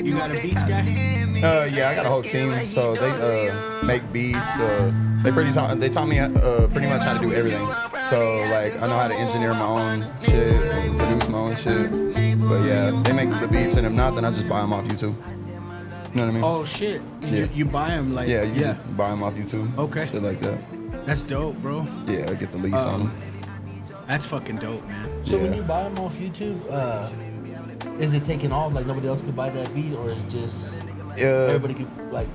You got a beats guy? Yeah, I got a whole team, so they make beats. They taught me pretty much how to do everything. So like I know how to engineer my own shit, produce my own shit. But yeah, they make the beats, and if not, then I just buy them off YouTube. You know what I mean? Oh shit! You buy them like you buy them off YouTube. Okay, shit like that. That's dope, bro. Yeah, I get the lease on them. That's fucking dope, man. So when you buy them off YouTube, is it taken off like nobody else could buy that beat, or is it just everybody could like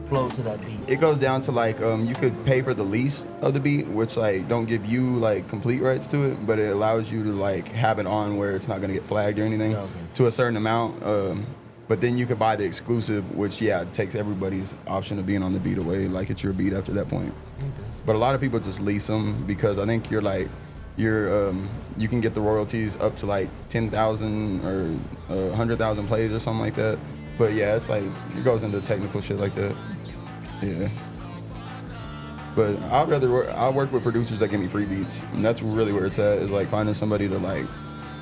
flow to that beat? It goes down to like you could pay for the lease of the beat, which like don't give you like complete rights to it, but it allows you to like have it on where it's not gonna get flagged or anything to a certain amount. But then you could buy the exclusive, which it takes everybody's option of being on the beat away. Like it's your beat after that point. Okay. But a lot of people just lease them because I think you can get the royalties up to like 10,000 or 100,000 plays or something like that. But yeah, it's like it goes into technical shit like that. Yeah. But I work with producers that give me free beats, and that's really where it's at. Is like finding somebody to like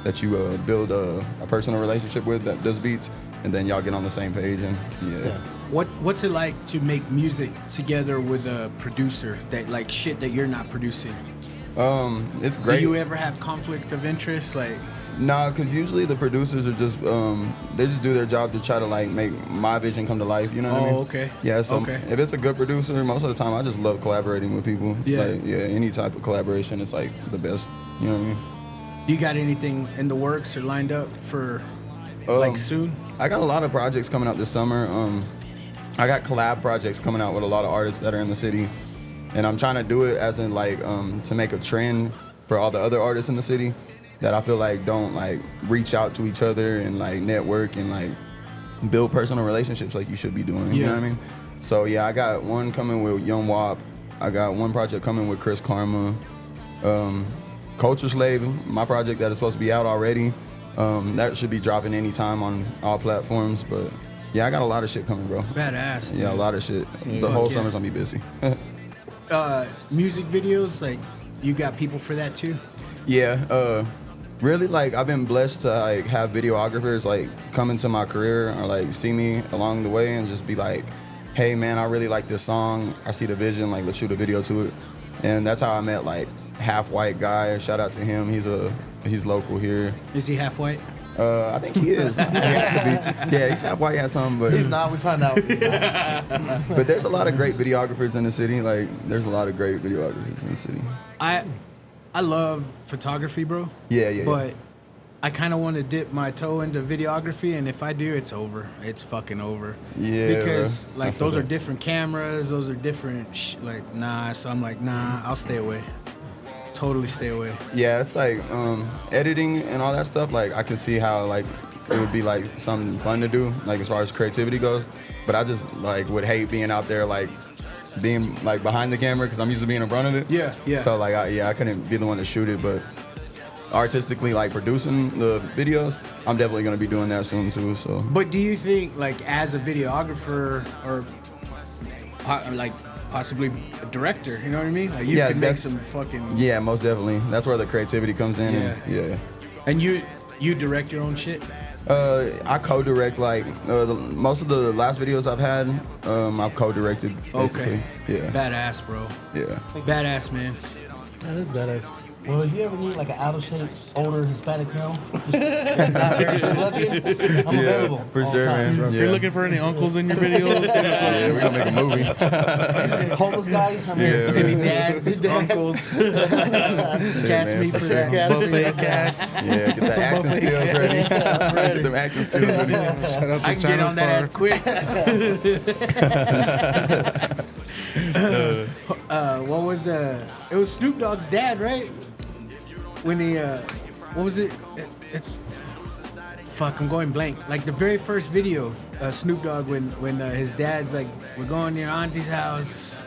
that you build a personal relationship with that does beats, and then y'all get on the same page. And yeah. What's it like to make music together with a producer that like shit that you're not producing? It's great. Do you ever have conflict of interest? Like, nah, because usually the producers are just they just do their job to try to like make my vision come to life. You know what I mean? Oh, okay. Yeah. So if it's a good producer, most of the time I just love collaborating with people. Yeah. Like, yeah. Any type of collaboration is like the best. You know what I mean? You got anything in the works or lined up for like soon? I got a lot of projects coming out this summer. I got collab projects coming out with a lot of artists that are in the city. And I'm trying to do it as in like to make a trend for all the other artists in the city that I feel like don't like reach out to each other and like network and like build personal relationships like you should be doing. You know what I mean? So yeah, I got one coming with Young Wop. I got one project coming with Chris Karma. Culture Slave, my project that is supposed to be out already. That should be dropping anytime on all platforms. But yeah, I got a lot of shit coming, bro. Badass. Yeah, a lot of shit. The whole summer's gonna be busy. Music videos, like you got people for that too? Yeah, really like I've been blessed to like have videographers like come into my career or like see me along the way and just be like, hey man, I really like this song. I see the vision, like let's shoot a video to it. And that's how I met like Half White Guy. Shout out to him. He's local here. Is he half white? I think he is. He has to be. Yeah, he's half white, has something, but he's not. We found out. He's not. But there's a lot of great videographers in the city. Like, there's a lot of great videographers in the city. I love photography, bro. Yeah. But I kind of want to dip my toe into videography, and if I do, it's over. It's fucking over. Yeah. Because like those are different cameras. Those are different. So I'm like, nah. I'll stay away. Totally stay away. Yeah, it's like editing and all that stuff. Like I can see how like it would be like something fun to do, like as far as creativity goes. But I just like would hate being out there like being like behind the camera because I'm used to being in front of it. Yeah. So like I couldn't be the one to shoot it, but artistically like producing the videos, I'm definitely gonna be doing that soon too. So. But do you think like as a videographer or like possibly a director, you know what I mean? Like you can make some fucking... Yeah, most definitely. That's where the creativity comes in. Yeah. And you direct your own shit? I co-direct like most of the last videos I've had. I've co-directed basically. Okay. Yeah. Badass, bro. Yeah. Badass, man. That is badass. Well, if you ever need like an out of shape, older Hispanic male, not very good looking, I'm available. For sure, man. If you're looking for any uncles in your videos, we're gonna make a movie. Homeless guys, I'm here. Any dads, uncles, cast me for that. Buffet cast. Yeah, get that acting skills ready. Get them acting skills ready. Shout out to I can get on that ass quick. What was it was Snoop Dogg's dad, right? When he what was it? Fuck, I'm going blank. Like the very first video, Snoop Dogg when his dad's like, we're going to your auntie's house.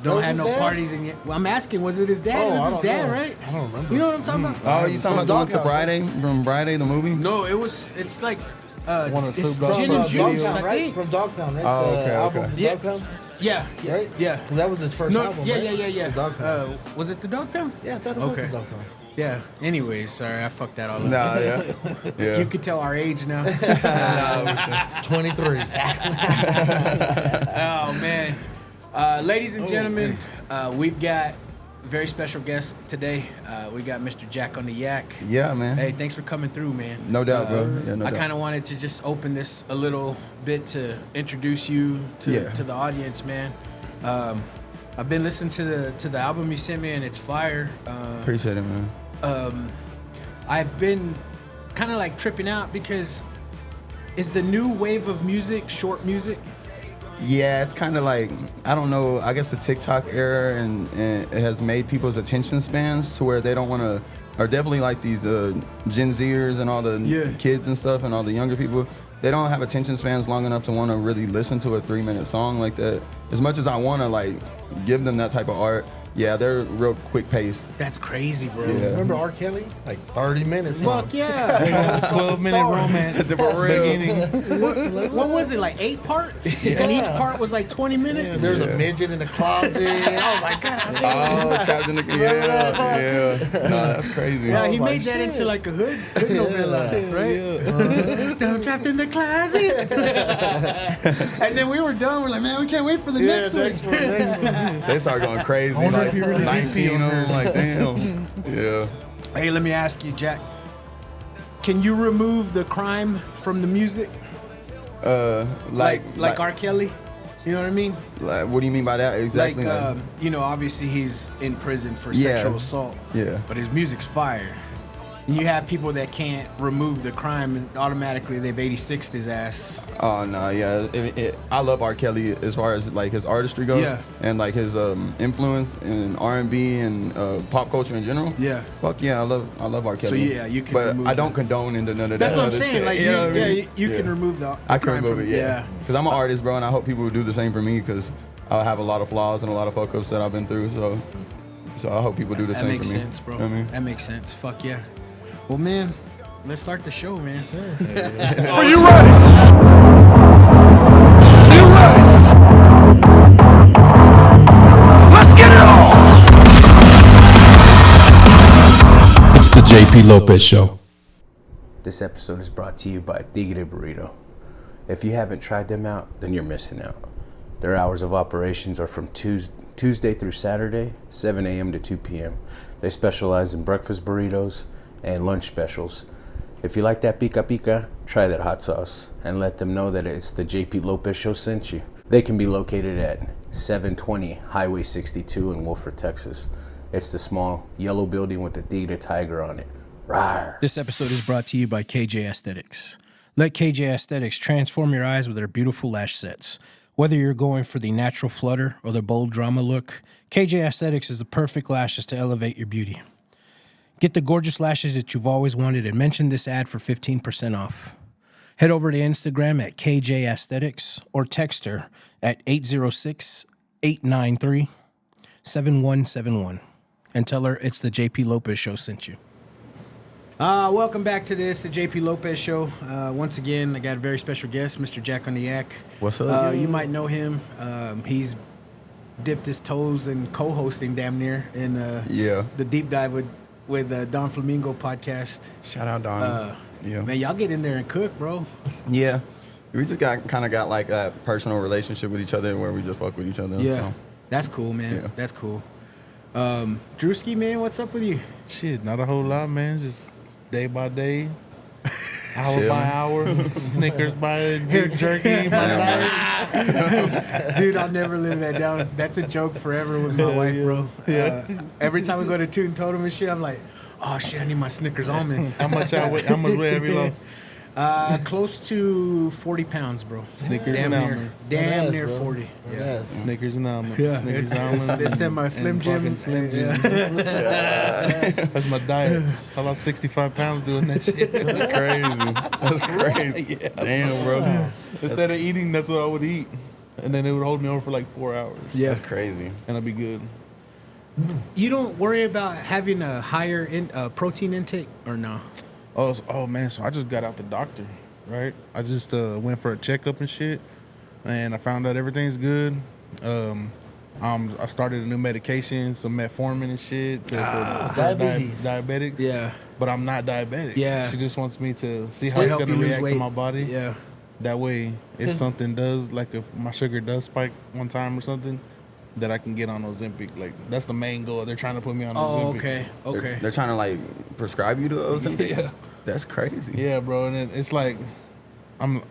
Don't have no parties in yet. Well, I'm asking, was it his dad? It was his dad, right? I don't remember. You know what I'm talking about? Oh, you talking about going to Friday from Friday the movie? No, it's like One of it's Snoop Dogg's Gin and videos. Juice, I right? think. From Dogtown, right? Oh, The okay. album from Yeah. Dogtown? Yeah, Right? yeah. Because that was his first album, Yeah, right? yeah. The Dogtown. Was it the Dogtown? Yeah, I thought it was Okay. the Dogtown. Yeah. Anyways, sorry, I fucked that all up. Nah, yeah. You could tell our age now. 23. Oh man, ladies and gentlemen, we've got a very special guest today. We got Mr. Jack on the Yak. Yeah, man. Hey, thanks for coming through, man. No doubt, bro. Yeah, no I doubt. kind of wanted to just open this a little bit to introduce you to the audience, man. I've been listening to the album you sent me, and it's fire. Appreciate it, man. I've been kind of like tripping out because is the new wave of music short music? Yeah, it's kind of like, I don't know, I guess the TikTok era and it has made people's attention spans to where they don't want to, or definitely like these Gen Zers and all the kids and stuff and all the younger people, they don't have attention spans long enough to want to really listen to a 3-minute song like that. As much as I want to like give them that type of art, yeah, they're real quick paced. That's crazy, bro. Yeah. Remember R. Kelly? Like 30 minutes. Fuck yeah. 12-minute romance. For real. Beginning. What was it, like 8 parts? And each part was like 20 minutes? There's a midget in the closet. Oh my God. Oh, trapped in the yeah. No, that's crazy. Yeah, he Oh, made my that shit. into like a hood novella, right? Down trapped in the closet. And then we were done. We're like, man, we can't wait for the next one. next one. They start going crazy. wonder Like if he really 19 of them. Like, damn. Yeah. Hey, let me ask you, Jack. Can you remove the crime from the music? Like R. Kelly? You know what I mean? Like, what do you mean by that exactly? Like, obviously he's in prison for Yeah. sexual assault. Yeah. But his music's fire. And you have people that can't remove the crime and automatically they've 86'd his ass. Oh no, yeah. I love R. Kelly as far as like his artistry goes, Yeah. and like his influence in R&B and pop culture in general. Yeah. Fuck yeah, I love R. Kelly. yeah, you can But remove I don't that. condone into none of that. That's what I'm other saying. shit, Like, you know what I mean? you can remove the I can crime remove from, it, yeah. Because I'm an artist, bro, and I hope people will do the same for me. Because I have a lot of flaws and a lot of fuck ups that I've been through. So I hope people do the That same makes for me. sense, bro. You know what I mean? That makes sense. Fuck yeah. Well, man, let's start the show, man. Are you ready? You ready? Let's get it on! It's the JP Lopez Show. This episode is brought to you by Tigre Burrito. If you haven't tried them out, then you're missing out. Their hours of operations are from Tuesday through Saturday, 7 a.m. to 2 p.m. They specialize in breakfast burritos and lunch specials. If you like that pica pica, try that hot sauce and let them know that it's the JP Lopez Show sent you. They can be located at 720 Highway 62 in Wolford, Texas. It's the small yellow building with the Tigre tiger on it. Rawr. This episode is brought to you by KJ Aesthetics. Let KJ Aesthetics transform your eyes with their beautiful lash sets. Whether you're going for the natural flutter or the bold drama look, KJ Aesthetics is the perfect lashes to elevate your beauty. Get the gorgeous lashes that you've always wanted and mention this ad for 15% off. Head over to Instagram at KJ Aesthetics or text her at 806-893-7171 and tell her it's the JP Lopez Show sent you. Welcome back to the JP Lopez Show. Once again, I got a very special guest, Mr. Jack on the Yak. What's up? You might know him. He's dipped his toes in co-hosting damn near in the Deep Dive with Don Flamingo podcast. Shout out Don. Yeah. Man, y'all get in there and cook, bro. Yeah. We just kind of got like a personal relationship with each other where we just fuck with each other. Yeah. So. That's cool, man. Yeah. That's cool. Drewski, man, what's up with you? Shit, not a whole lot, man. Just day by day, hour Chilling. by hour, Snickers by beef jerky by night. Dude, I'll never live that down. That's a joke forever with my wife, bro. Yeah. Every time we go to Toon Totem and shit, I'm like, oh shit, I need my Snickers almond. How much weight have you lost? Close to 40 pounds, bro. Snickers damn and near, almonds. damn Yes, near bro. 40. Yeah. Yes. Snickers and almonds. Yeah, Snickers and almonds. it's them Slim and Jim. fucking Slim Jims. That's my diet. I lost 65 pounds doing that shit. That's crazy. Yeah. Damn, bro. Instead of eating, that's what I would eat. And then it would hold me over for like 4 hours. Yeah. That's crazy. And I'd be good. You don't worry about having a higher protein intake or no? Oh man, so I just got out the doctor, right? I just went for a checkup and shit, and I found out everything's good. I started a new medication, some metformin and shit for Diabetes. diabetics. Yeah. But I'm not diabetic. Yeah. She just wants me to see how To it's help gonna you lose react to weight. my body. Yeah. That way, if something does, like if my sugar does spike one time or something, that I can get on Ozempic. Like that's the main goal. They're trying to put me on Oh, Ozempic. okay. Okay. They're trying to like prescribe you to Ozempic. Yeah. That's crazy. Yeah, bro. And it's like,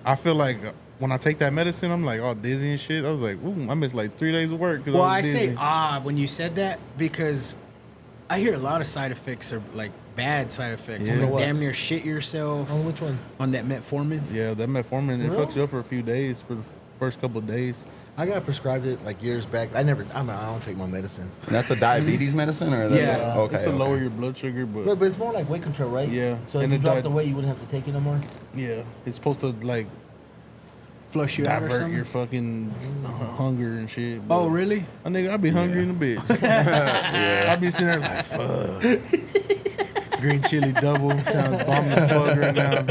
I feel like when I take that medicine, I'm like all dizzy and shit. I was like, ooh, I missed like 3 days of work. Well, I I was say dizzy. when you said that because I hear a lot of side effects are like bad side effects. Yeah. Like What? damn near shit yourself On which one? on that metformin. Yeah, that metformin, it Really? fucks you up for a few days, for the first couple of days. I got prescribed it like years back. I don't take my medicine. And that's a diabetes medicine, or that's Yeah. okay. It's to okay. lower your blood sugar, But it's more like weight control, right? Yeah. So if And you it dropped died- the weight, you wouldn't have to take it no more. yeah, it's supposed to like Flush you out or divert something. your fucking hunger and shit. Oh, but- really? My nigga, I be hungry in a bitch. I be sitting there like, fuck. Green chili double sounds bomb as fuck right now.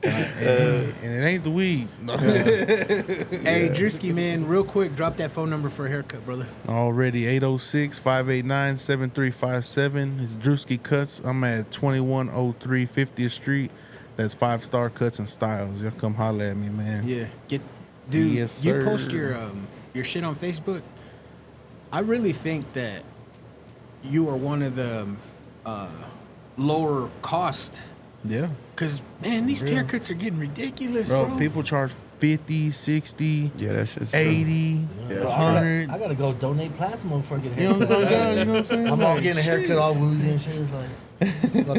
And it ain't the weed. Hey, Drewski, man, real quick, drop that phone number for a haircut, brother. Already 806-589-7357. It's Drewski Cuts. I'm at 2103 50th Street. That's 5-star cuts and styles. Y'all come holler at me, man. Yeah, dude. Yes, you sir. post your shit on Facebook. I really think that you are one of the lower cost. Yeah. Cause man, these Real. haircuts are getting ridiculous, Bro, bro. people charge 50, 60, Yeah, that's just true. 80, Bro, 100. I gotta go donate plasma before I get a You know haircut. what I'm saying? I'm all Like, getting a haircut all woozy and shit. It's like,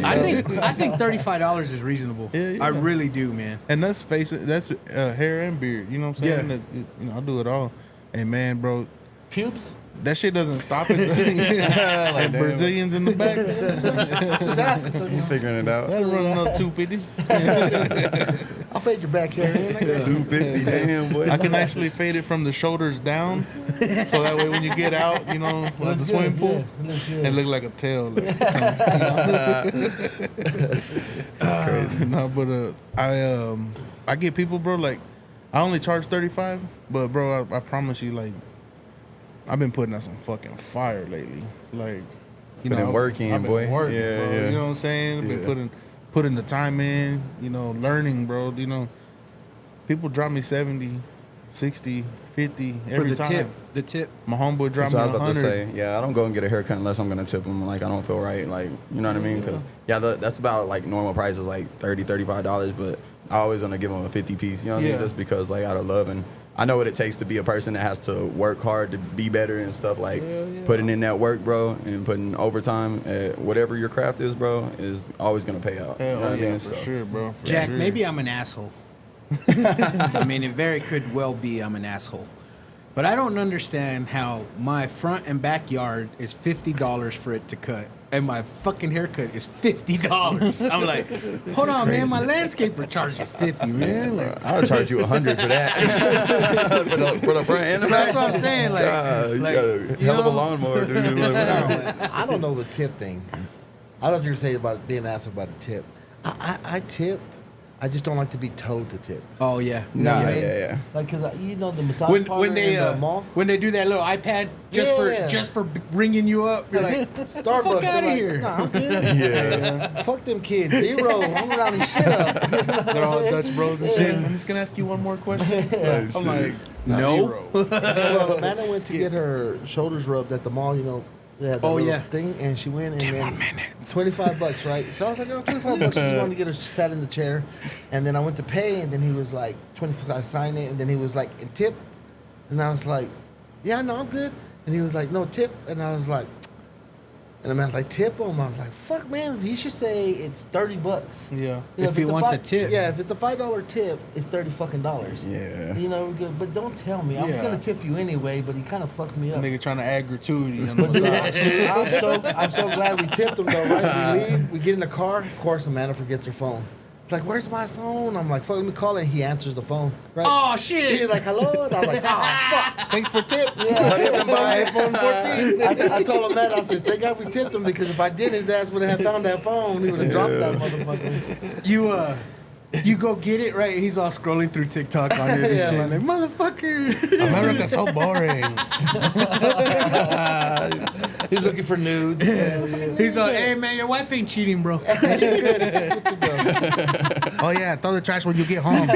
I think $35 is reasonable. Yeah, yeah. I really do, man. And that's hair and beard. You know what I'm saying? Yeah. I do it all. And man, bro, pubes. that shit doesn't stop it. And Brazilians in the back. Just ask. So, He's figuring it out. That'll run another 250. I'll fade your back hair in. I guess. 250, damn boy. I can actually fade it from the shoulders down, so that way when you get out, you know, like Looks the swimming good, pool, yeah, it looks good. it look like a tail. Like, That's crazy. no, but I get people, bro. Like, I only charge 35, but bro, I promise you, like, I've been putting out some fucking fire lately. Like, you Putting know, work in, I've been boy. working, Yeah, bro. yeah. You know what I'm saying? I've Yeah. been putting the time in. You know, learning, bro. You know, people drop me 70, 60, 50 every For the time. tip. My homeboy dropped So me I was about 100. to say, yeah, I don't go and get a haircut unless I'm gonna tip them. Like I don't feel right, like you know what I mean? Because that's about like normal prices, like $30-$35. But I always gonna give them a 50 piece. You know what I Yeah. mean? Just because like out of love, and I know what it takes to be a person that has to work hard to be better and stuff. Like putting in that work, bro, and putting overtime at whatever your craft is, bro, is always gonna pay out. Hell, you know what I yeah, mean? for So, sure, bro. For Jack, sure. maybe I'm an asshole. I mean, it very could well be I'm an asshole. But I don't understand how my front and backyard is $50 for it to cut, and my fucking haircut is $50. I'm like, hold on, man, my landscaper charges $50, man. Like, I'll charge you $100 for that. for the front and the back. that's what I'm saying. Like, God, you like, got a you hell of a know? lawnmower, dude. Like, wow. I don't know the tip thing. I thought you were saying about being asked about a tip. I tip. I just don't like to be told to tip. Oh yeah, You know Nah, what I mean? yeah. Like, cause you know the massage When parlor they in the mall. when they do that little iPad Yeah. just for ringing you up, you're like, Starbucks. get the fuck I'm out of like, here. Nah, I'm good. Yeah. Fuck them kids. Zero. I'm rounding shit up. They're all Dutch bros and shit. I'm just gonna ask you one more question. Type I'm like, shit. No. zero. Well, Amanda went to get her shoulders rubbed at the mall. You know, they had that Oh, little yeah. thing, and she went and then $25, right? So I was like, oh, $25. She just wanted to get her sat in the chair, and then I went to pay, and then he was like, 25. So I signed it, and then he was like, and tip, and I was like, yeah, no, I'm good, and he was like, no tip, and I was like. And the man's like, tip him. I was like, fuck, man, he should say it's $30. Yeah. You know, If he it's wants a fi- tip. Yeah, if it's a $5 tip, it's $30 fucking dollars. Yeah. You know, good, but don't tell me. I was Yeah. gonna tip you anyway, but he kind of fucked me up. Nigga trying to add gratuity on the But dude, massage. I'm so glad we tipped him though, right? We leave, we get in the car. Of course, Amanda forgets her phone. It's like, where's my phone? I'm like, fuck, let me call it. And he answers the phone, right? Oh shit! He's like, hello, and I'm like, oh fuck. Thanks for tip. Yeah, Buy iPhone 14. I told him that. I said, thank God we tipped him because if I did, his ass would have found that phone. He would have dropped that motherfucker. You go get it, right? He's all scrolling through TikTok on it and Yeah, shit. man. Like, motherfucker. America's so boring. He's looking for nudes. He's like, hey, man, your wife ain't cheating, bro. Oh yeah, throw the trash when you get home.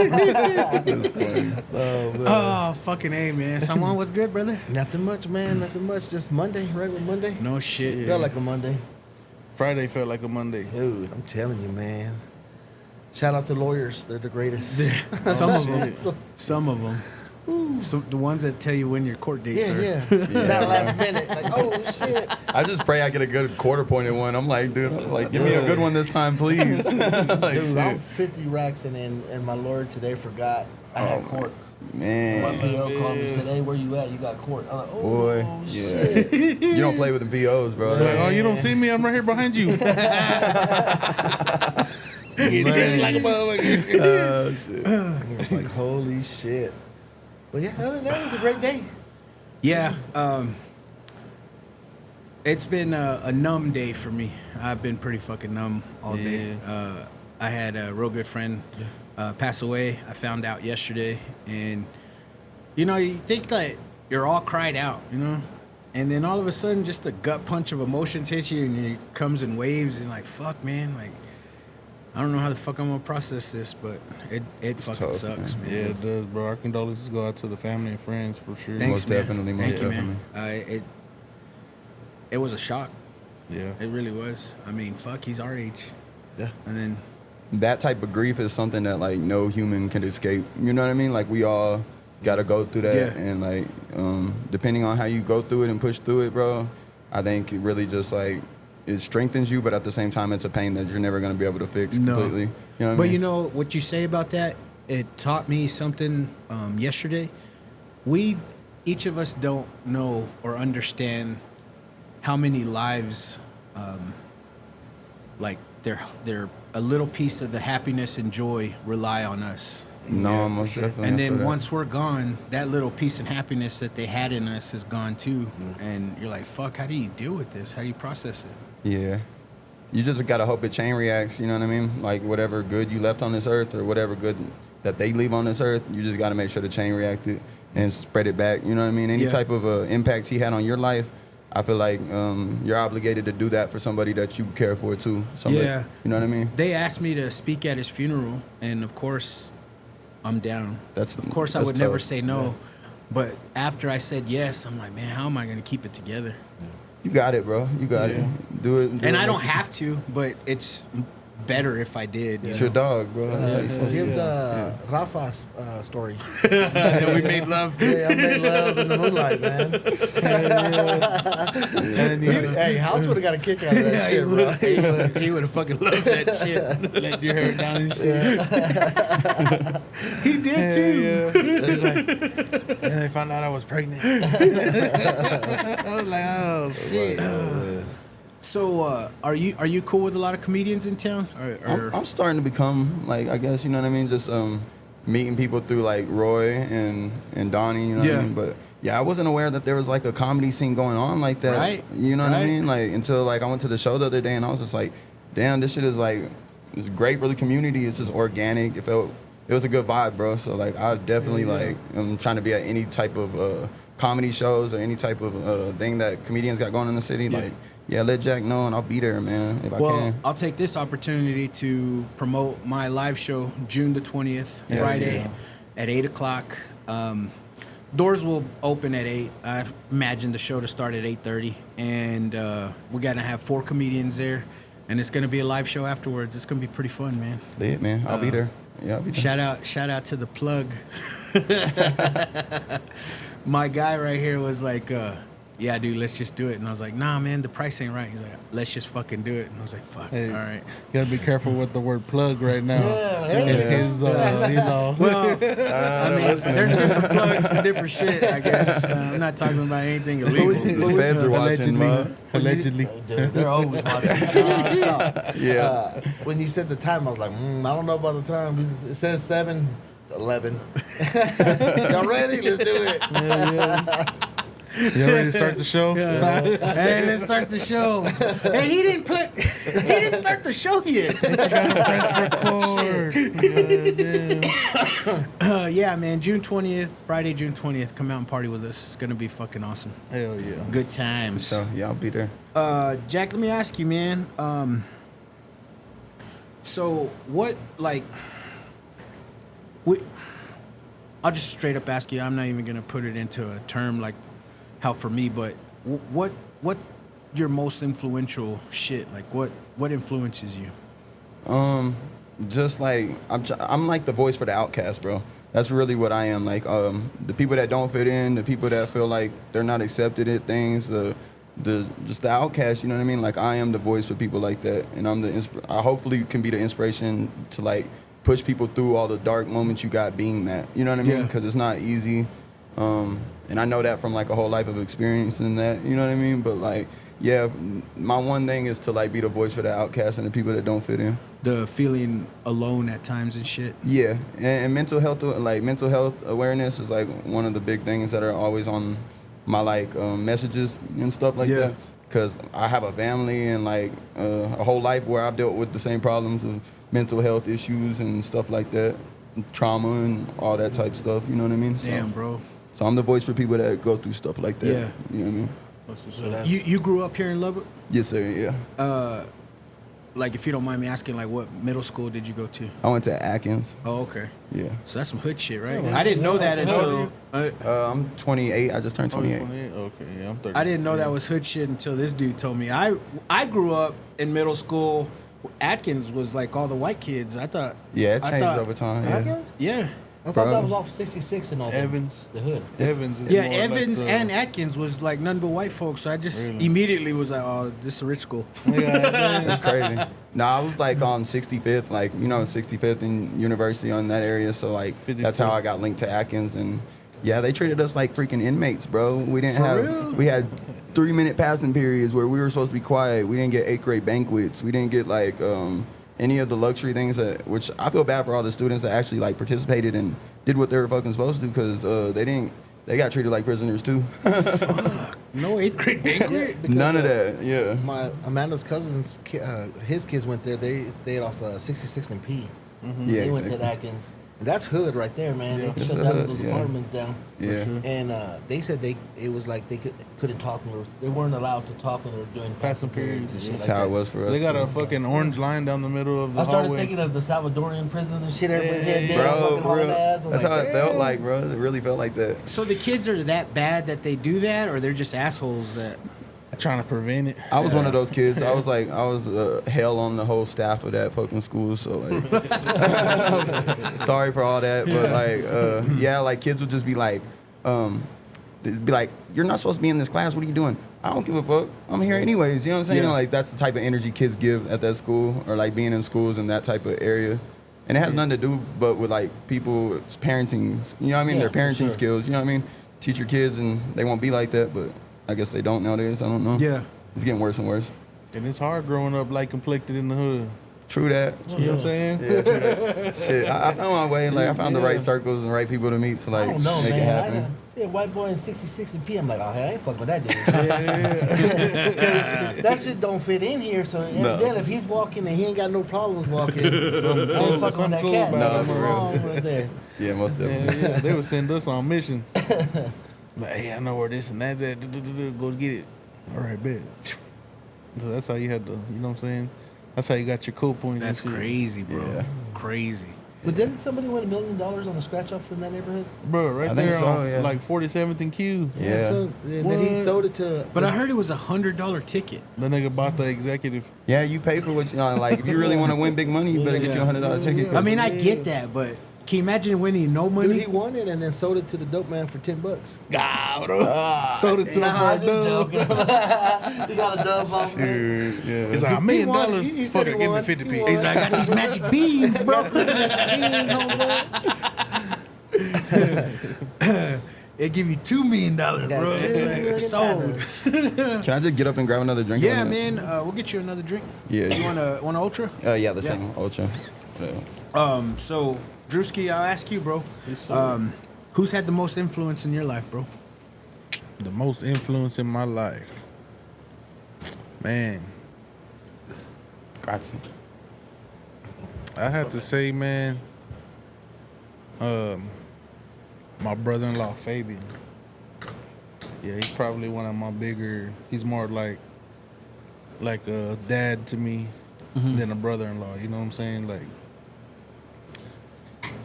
Oh, fucking A, man. Someone was good, brother? Nothing much, man. Nothing much. Just Monday, regular Monday. No shit. Felt like a Monday. Friday felt like a Monday. Dude, I'm telling you, man. Shout out to lawyers. They're the greatest. Some of them. Some of them. So the ones that tell you when your court dates are. Yeah. That last minute. Like, oh, shit. I just pray I get a good quarter pointed one. I'm like, dude, like, give me a good one this time, please. Like, Dude, shit. I'm 50 racks and my lawyer today forgot I had court. My Man, PO called me and said, hey, where you at? You got court. I'm like, oh, boy, shit. you don't play with the POs, bro. Like, oh, you don't see me? I'm right here behind you. Like a motherfucker. Oh, shit. I was like, holy shit. But yeah, other than that, it was a great day. Yeah. It's been a numb day for me. I've been pretty fucking numb all day. I had a real good friend pass away. I found out yesterday. And, you know, you think that you're all cried out, you know? And then all of a sudden, just a gut punch of emotions hits you, and it comes in waves, and like, fuck, man, like, I don't know how the fuck I'm gonna process this, but it fucking tough, sucks, man. Yeah, it does, bro. Our condolences go out to the family and friends for sure. Thanks, Most man. definitely, most Thank you, man. It was a shock. Yeah. It really was. I mean, fuck, he's our age. Yeah. And then, That type of grief is something that like no human can escape. You know what I mean? Like we all gotta go through that, Yeah. and like depending on how you go through it and push through it, bro, I think it really just like it strengthens you, but at the same time, it's a pain that you're never gonna be able to fix completely. You know what I but mean? you know what you say about that? It taught me something yesterday. Each of us don't know or understand how many lives, like they're a little piece of the happiness and joy rely on us. No, most definitely. And I then feel that. once we're gone, that little piece of happiness that they had in us is gone too. And you're like, fuck, how do you deal with this? How do you process it? Yeah. You just gotta hope it chain reacts, you know what I mean? Like whatever good you left on this earth or whatever good that they leave on this earth, you just gotta make sure the chain reacted and spread it back, you know what I mean? Any Yeah. type of impacts he had on your life, I feel like you're obligated to do that for somebody that you care for too. Somebody, Yeah. You know what I mean? They asked me to speak at his funeral, and of course, I'm down. Of course, I that's would never tough. say no. But after I said yes, I'm like, man, how am I going to keep it together? You got it, bro. You got it. Do it. And I don't have to, but it's better if I did. It's your dog, bro. That's how you supposed Give to. the Rafa story. And we made love. Yeah, I made love in the moonlight, man. Hey, House would have got a kick out of that shit, bro. He would have fucking loved that shit. Let your hair down and shit. He did too. And they found out I was pregnant. I was like, oh shit. So, are you cool with a lot of comedians in town? I'm starting to become like, I guess, you know what I mean, just meeting people through like Roy and Donnie, you know what Yeah. I mean. But yeah, I wasn't aware that there was like a comedy scene going on like that. Right, You know what I right. mean? Like until like I went to the show the other day and I was just like, damn, this shit is like it's great for the community. It's just organic. It was a good vibe, bro. So like I definitely like I'm trying to be at any type of comedy shows or any type of thing that comedians got going in the city. Yeah. Like yeah, let Jack know and I'll be there, man, if I Well, can. I'll take this opportunity to promote my live show, June the 20th, Yes, Friday yeah. at 8 o'clock. Doors will open at 8. I imagine the show to start at 8:30. And we're going to have 4 comedians there. And it's going to be a live show afterwards. It's going to be pretty fun, man. Lit, man. I'll be there. Yeah, I'll be there. Shout out to the plug. My guy right here was like, yeah, dude, let's just do it. And I was like, nah, man, the price ain't right. He's like, let's just fucking do it. And I was like, fuck, Hey. all right. You gotta be careful with the word plug right now. Yeah. His, you know. Well, I mean, there's different plugs for different shit, I guess. I'm not talking about anything illegal. The feds are watching, man. Allegedly. Dude, they're always watching. Stop. Yeah. When you said the time, I was like, I don't know about the time. It says 7:11. Y'all ready? Let's do it. You ready to start the show? Hey, let's start the show. Hey, he didn't start the show yet. Press record. Yeah, man. June 20th, Friday, June 20th. Come out and party with us. It's gonna be fucking awesome. Hell yeah. Good times. So yeah, I'll be there. Jack, let me ask you, man. So what, like, I'll just straight up ask you. I'm not even gonna put it into a term like how for me, but what's your most influential shit? Like, what influences you? Just like I'm like the voice for the outcast, bro. That's really what I am. Like the people that don't fit in, the people that feel like they're not accepted at things, the just the outcast. You know what I mean? Like I am the voice for people like that, and I hopefully can be the inspiration to like push people through all the dark moments you got being that. You know what I mean? Yeah. Because it's not easy. And I know that from like a whole life of experience in that, you know what I mean? But like, yeah, my one thing is to like be the voice for the outcasts and the people that don't fit in. The feeling alone at times and shit. Yeah, and mental health awareness is like one of the big things that are always on my like messages and stuff like that. Because I have a family and like a whole life where I've dealt with the same problems of mental health issues and stuff like that, trauma and all that type stuff. You know what I mean? Damn, bro. So I'm the voice for people that go through stuff like that. Yeah. You know what I mean? You grew up here in Lubbock? Yes, sir. Yeah. Like, if you don't mind me asking, like, what middle school did you go to? I went to Atkins. Oh, okay. Yeah. So that's some hood shit, right? I didn't know that until... I'm 28. I just turned 28. Okay, yeah, I'm 30. I didn't know that was hood shit until this dude told me. I grew up in middle school. Atkins was like all the white kids. I thought... Yeah, it changed over time. Yeah. Okay. Yeah. I thought Bro. that was off 66 and all. Evans. The hood. Evans. Is Yeah, more Evans like and Atkins was like none but white folks. So I just immediately was like, oh, this is a rich school. That's crazy. No, I was like on 65th, like, you know, 65th and University on that area. So, like, that's how I got linked to Atkins. And, yeah, they treated us like freaking inmates, bro. We didn't real? We had 3-minute passing periods where we were supposed to be quiet. We didn't get 8th grade banquets. We didn't get, like, any of the luxury things which I feel bad for all the students that actually, like, participated and did what they were fucking supposed to because they got treated like prisoners, too. No 8th grade banquet? Because, None of that, yeah. My Amanda's cousins, his kids went there. They stayed off 66 and P. Yeah, They went exactly. to Atkins. And that's hood right there, man. They It's shut the down hood, those yeah. apartments down. Yeah. And they said it was like they couldn't talk. They weren't allowed to talk when they were doing passing periods and shit That's like how that. it was for us. They got too. a fucking orange line down the middle of the I started hallway. thinking of the Salvadorian prisons and shit. Everybody had Bro, fucking for real. hauling ass. I was That's like, how it felt damn. like, bro. It really felt like that. So the kids are that bad that they do that, or they're just assholes that... Trying to prevent it. I was one of those kids. I was hell on the whole staff of that fucking school. So like, sorry for all that, but like, yeah, like kids would just be like, they'd be like, "You're not supposed to be in this class. What are you doing?" I don't give a fuck. I'm here anyways. You know what I'm saying? Yeah. Like that's the type of energy kids give at that school, or like being in schools in that type of area. And it has nothing to do but with like people's parenting. You know what I mean? Yeah, Their for parenting sure. skills. You know what I mean? Teach your kids, and they won't be like that, but. I guess they don't nowadays. I don't know. Yeah. It's getting worse and worse. And it's hard growing up light complected in the hood. True that. You know what I'm saying? Yeah, true that. Shit, I found my way. Like I found the right circles and right people to meet to I like don't know, make it man. I happen. done see a white boy in 66 and P. I'm like, oh, hey, I ain't fucking with that dude. That shit don't fit in here. So then if he's walking and he ain't got no problems walking, I ain't fucking with that cat. No, Something for real. wrong right there. Yeah, most definitely. Yeah, they would send us on missions. Like, hey, I know where this and that's at. Go get it. All right, bet. So that's how you had to, you know what I'm saying? That's how you got your cool points. That's and shit. crazy, bro. Yeah. Crazy. But didn't somebody win $1 million on the scratch off in that neighborhood? Bro, right I think there so, on yeah. like 47th and Q. Yeah. So, and then he What? sold it to. But I heard it was $100 ticket. The nigga bought the executive. Yeah, you pay for what you like. If you really want to win big money, you better get you $100 ticket. I mean, I get that, but can you imagine winning no Dude, money? he won it and then sold it to the dope man for $10. God, bro. Sold it to him Nah, for I a just dub. joking. He got a dub on it. Dude, yeah. It's like $1 million. won. He said Fuck he it, give me won. 50 He p. won. He's like, I got these magic beans, bro. They give you $2 million, bro. Got $2 million. Sold. Can I just get up and grab another drink? Yeah, on that? man. We'll get you another drink. Yeah. You want an ultra? Yeah, the same ultra. So Drewski, I'll ask you, bro. Who's had the most influence in your life, bro? The most influence in my life, man. Gotcha. I have to say, man, my brother-in-law Fabian. Yeah, he's probably one of my bigger. He's more like a dad to me than a brother-in-law. You know what I'm saying? Like,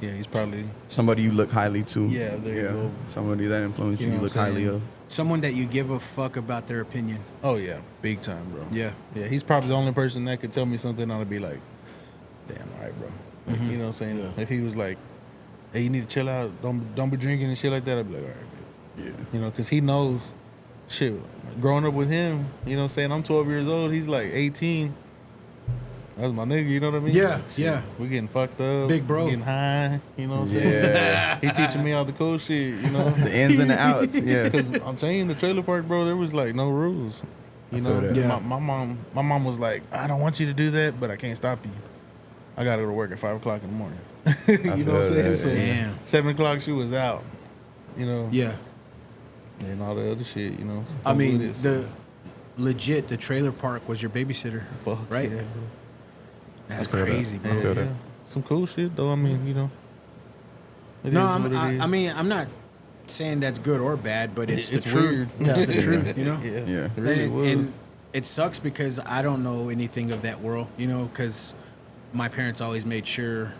yeah, he's probably Somebody you look highly to. Yeah, there you go. Somebody that influenced You you, know you what look I'm highly saying? of. Someone that you give a fuck about their opinion. oh yeah, big time, bro. Yeah. Yeah, he's probably the only person that could tell me something I'd be like, damn, all right, bro. Like, you know what I'm saying? Yeah. If he was like, hey, you need to chill out, don't be drinking and shit like that, I'd be like, all right, man. Yeah. You know, because he knows, shit, growing up with him, you know what I'm saying? I'm 12 years old, he's like 18. That's my nigga, you know what I mean? Yeah, Shit, yeah. We getting fucked up. Big bro. Getting high, you know what I'm saying? Yeah. He teaching me all the cool shit, you know? The ins and the outs. Yeah. Because I'm telling you, the trailer park, bro, there was like no rules. You know, feel that. Yeah. my mom was like, I don't want you to do that, but I can't stop you. I gotta go to work at 5 o'clock in the morning. You know what I'm feel saying? that, So Damn. 7 o'clock she was out. You know, Yeah. and all the other shit. You know, I mean, Come with it, the trailer park was your babysitter, so, fuck, right? Yeah, bro. That's I feel that. crazy, bro. I feel Yeah. that. Some cool shit though. I mean, you know. It No, is what it is. I mean, I'm not saying that's good or bad, but it's the it's truth. weird. It's the truth, you know? Yeah, Yeah. It really and, was. and it sucks because I don't know anything of that world, you know, because my parents always made sure,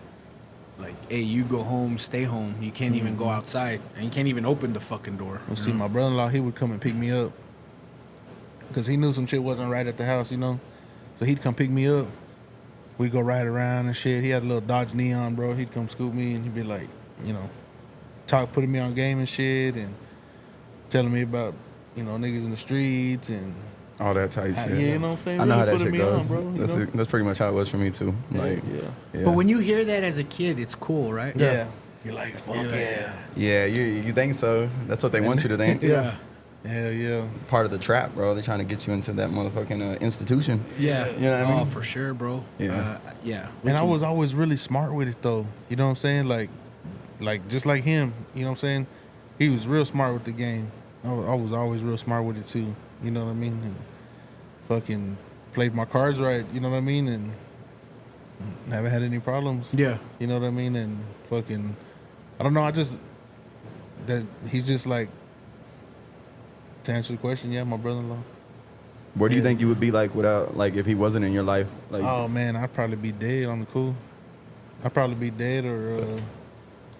like, hey, you go home, stay home. You can't even go outside, and you can't even open the fucking door. Well, see, my brother-in-law, he would come and pick me up because he knew some shit wasn't right at the house, you know. So he'd come pick me up. We'd go ride around and shit. He had a little Dodge Neon, bro. He'd come scoop me and he'd be like, you know, putting me on game and shit and telling me about, you know, niggas in the streets and All that type yeah, shit. you know what I'm saying? I know how Really that putting shit me goes. on, bro. You know? That's pretty much how it was for me too. Like, yeah. But when you hear that as a kid, it's cool, right? Yeah. You're like, fuck You're like, yeah. yeah, you think so? That's what they want you to think. Yeah. Hell yeah. Part of the trap, bro. They're trying to get you into that motherfucking institution. Yeah. You know what I mean? Oh, for sure, bro. Yeah. Yeah. And I was always really smart with it though. You know what I'm saying? Like just like him, you know what I'm saying? He was real smart with the game. I was always real smart with it too. You know what I mean? And fucking played my cards right, you know what I mean? And haven't had any problems. Yeah. You know what I mean? And fucking I don't know, he's just like, to answer the question, yeah, my brother-in-law. Where do you Yeah. think you would be like without, like, if he wasn't in your life? Like, Oh man, I'd probably be dead on the cool. I'd probably be dead or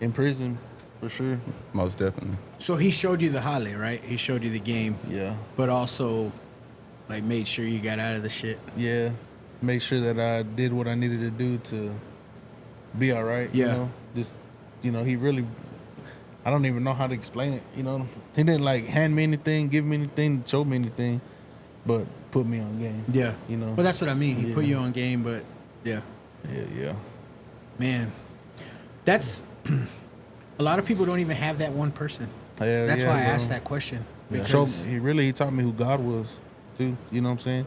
in prison for sure. most definitely. So he showed you the Halle, right? He showed you the game, Yeah. but also, like, made sure you got out of the shit. Yeah. Make sure that I did what I needed to do to be all right. Yeah. You know? Just, you know, he really, I don't even know how to explain it. You know, he didn't like hand me anything, give me anything, show me anything, but put me on game. Yeah. You know? But that's what I mean. He put Yeah. you on game, but yeah. Yeah. Man, that's a lot of people don't even have that one person. Yeah, That's yeah, why I bro. asked that question. Yeah. Because He taught me who God was, too. You know what I'm saying?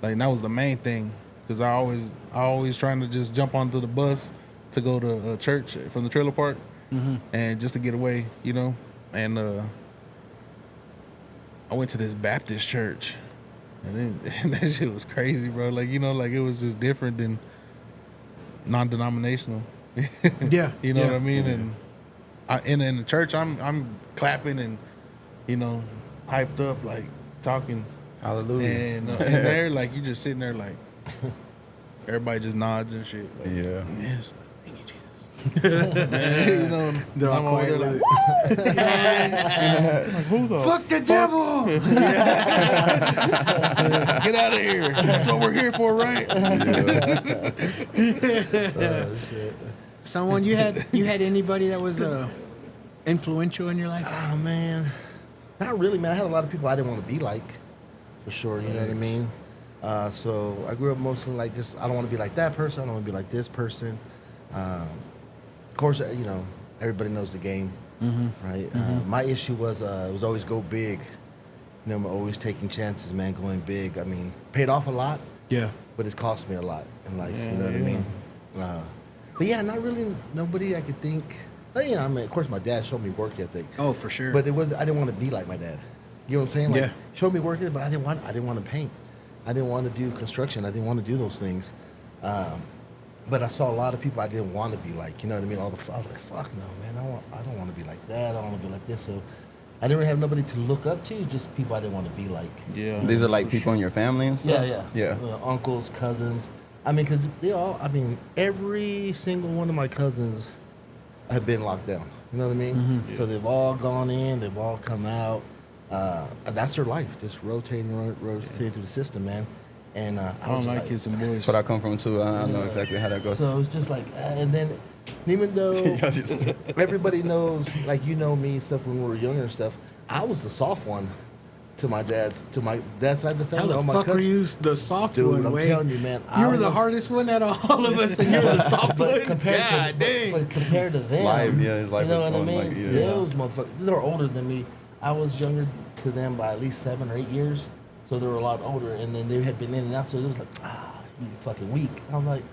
Like that was the main thing, because I always trying to just jump onto the bus to go to church from the trailer park, and just to get away, you know. And I went to this Baptist church, and then that shit was crazy, bro. Like, you know, like it was just different than non-denominational. yeah, You know yeah. what I mean? And in the church, I'm clapping and, you know, hyped up, like talking. Hallelujah. And in there, like you just sitting there, like everybody just nods and shit. Like, Yeah. yes, thank you, Jesus. Man, you know, They're all I'm over there quiet, like, like, who the Fuck the devil! get out of here? That's what we're here for, right? Shit. Someone you had anybody that was influential in your life? Oh man, not really, man. I had a lot of people I didn't want to be like, for sure. You know what I mean? So I grew up mostly like just I don't want to be like that person. I don't want to be like this person. Of course, you know everybody knows the game, right? My issue was it was always go big. You know, I'm always taking chances, man. Going big. I mean, paid off a lot, Yeah. but it's cost me a lot in life. Yeah, you know what I yeah. mean? But yeah, not really nobody I could think. But, you know, I mean, of course, my dad showed me work ethic. Oh, for sure. But I didn't want to be like my dad. You know what I'm saying? Like, Yeah. showed me work there, but I didn't want to paint. I didn't want to do construction. I didn't want to do those things. But I saw a lot of people I didn't want to be like. You know what I mean? I was like, fuck no, man. I don't want to be like that. I don't want to be like this. So I didn't really have nobody to look up to. Just people I didn't want to be like. Yeah. These are like people in your family and stuff? Yeah. Uncles, cousins. I mean, because every single one of my cousins have been locked down. You know what I mean? Mm-hmm. So they've all gone in, they've all come out. That's their life, just rotating through the system, man. And I don't like kissing boys. That's what I come from too. I know exactly how that goes. So it's just like, and then even though everybody knows, like you know me and stuff when we were younger and stuff, I was the soft one to my dad's side of the How family. the All my fuck cousins- were you the soft Dude, one, I'm Wade? telling you, man. You I were the was- hardest one out of all of us, and you're the soft one. But compared to them, Life, yeah, his life you know was what I going mean? like, yeah. Those motherfuckers, they were older than me. I was younger to them by at least 7 or 8 years, so they were a lot older. And then they had been in and out, so it was like, you fucking weak. I'm like,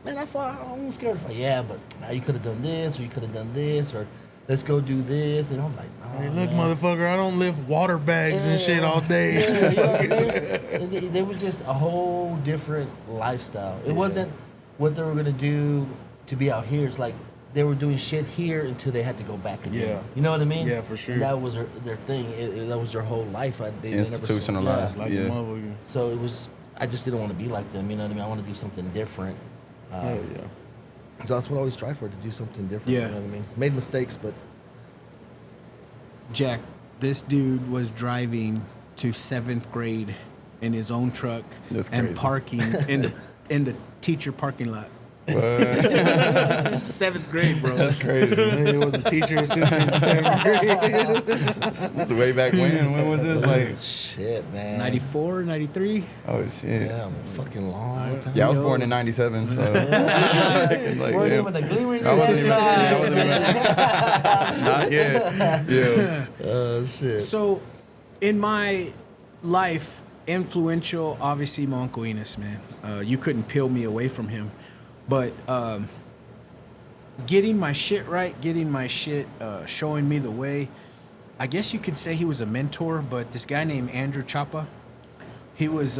man, I'm scared to fight. Yeah, but you could have done this, or you could have done this, or let's go do this. And I'm like, nah, Hey, look, man. motherfucker, I don't lift water bags and shit all day. Yeah, you know what I mean? They were just a whole different lifestyle. It wasn't what they were gonna do to be out here. It's like they were doing shit here until they had to go back again. Yeah. You know what I mean? Yeah, for sure. And that was their thing. That was their whole life. They never saw- Institutionalized. yeah. Like Yeah. a motherfucker. So it was. I just didn't want to be like them. You know what I mean? I want to do something different. Hell yeah. So that's what I always try for, to do something different. Yeah. You know what I mean? Made mistakes, but Jack, this dude was driving to 7th grade in his own truck That's and crazy. parking in the teacher parking lot. 7th grade, bro. That's crazy. It was a teacher assistant in 7th grade. That's way back when. When was this? Like, shit, man. 94, 93. oh shit. Yeah, fucking long time. Yeah, I was Yo. born in '97, so like, Weren't yeah. even a gleam in I your wasn't even. head. I wasn't even. Not yet. Yeah. Oh shit. So, in my life, influential, obviously, my Uncle Enos, man. You couldn't peel me away from him. But getting my shit right, getting my shit, showing me the way, I guess you could say he was a mentor, but this guy named Andrew Chapa, he was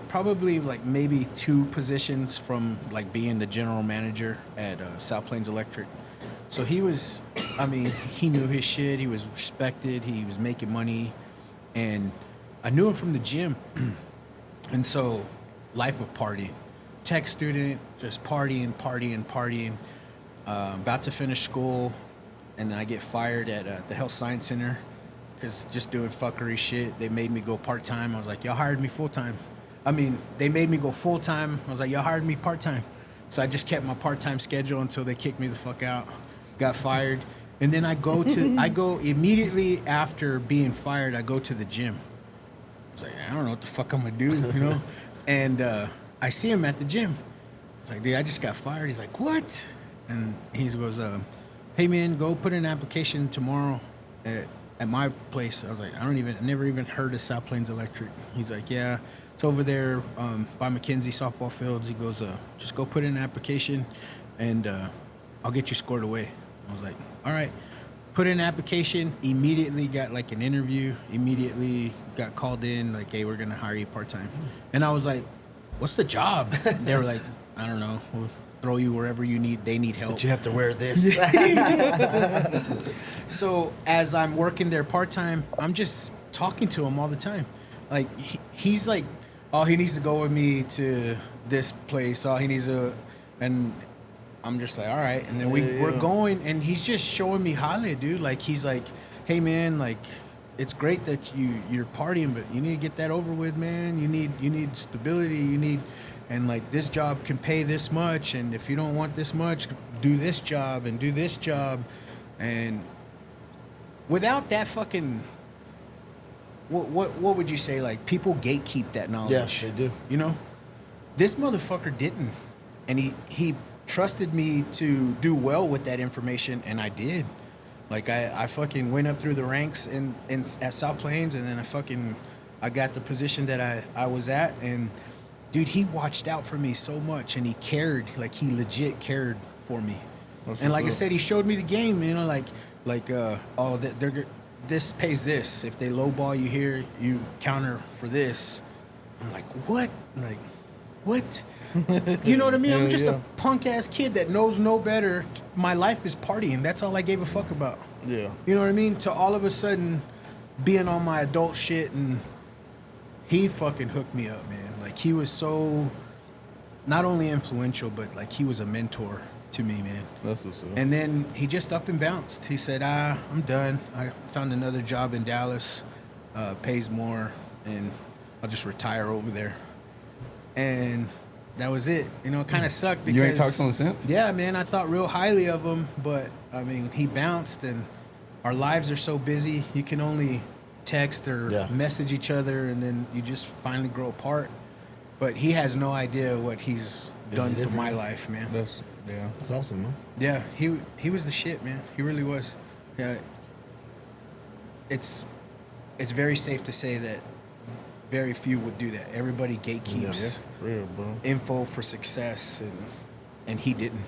probably like maybe 2 positions from like being the general manager at South Plains Electric. So he was, I mean, he knew his shit. He was respected. He was making money, and I knew him from the gym. And so, life of partying, tech student, just partying. About to finish school, and then I get fired at the Health Science Center because just doing fuckery shit. They made me go part-time. I was like, y'all hired me full-time. I mean, they made me go full-time. I was like, y'all hired me part-time. So I just kept my part-time schedule until they kicked me the fuck out. Got fired. And then I go immediately after being fired, I go to the gym. I was like, I don't know what the fuck I'm gonna do, you know? And I see him at the gym. It's like, dude, I just got fired. He's like, what? And he goes, hey man, go put in an application tomorrow at my place. I was like, I never even heard of South Plains Electric. He's like, yeah, it's over there by McKenzie softball fields. He goes, just go put in an application and I'll get you scored away. I was like, all right. Put in an application, immediately got like an interview, immediately got called in, like, hey, we're gonna hire you part-time. And I was like, what's the job? They were like, I don't know, we'll throw you wherever they need help. But you have to wear this. So as I'm working there part-time, I'm just talking to him all the time. Like, he's like, oh, he needs to go with me to this place. Oh, he needs to, and I'm just like, all right. And then we're going, and he's just showing me Halle, dude. Like, he's like, hey, man, like, it's great that you're partying, but you need to get that over with, man. You need stability. And like, this job can pay this much, and if you don't want this much, do this job and do this job. And without that fucking, what would you say? Like, people gatekeep that knowledge. Yeah, they do. You know, this motherfucker didn't, and he trusted me to do well with that information, and I did. Like, I fucking went up through the ranks in at South Plains, and then I got the position that I was at, and dude, he watched out for me so much, and he cared, like, he legit cared for me. That's And like I what's up. said, he showed me the game, you know, like this pays this. If they lowball you here, you counter for this. I'm like, what? Like, what? You know what I mean? I'm just a punk ass kid that knows no better. My life is partying. That's all I gave a fuck about. Yeah. You know what I mean? To all of a sudden being on my adult shit, and he fucking hooked me up, man. Like, he was so not only influential, but like he was a mentor to me, man. That's what's up. And then he just up and bounced. He said, I'm done. I found another job in Dallas, pays more, and I'll just retire over there. And that was it. You know, it kind of sucked because... You ain't talked to him since? Yeah, man. I thought real highly of him, but, I mean, he bounced, and our lives are so busy. You can only text or message each other, and then you just finally grow apart. But he has no idea what he's done for my life, man. That's awesome, man. Yeah, he was the shit, man. He really was. Yeah. It's very safe to say that very few would do that. Everybody gatekeeps real, bro. info for success, and he didn't.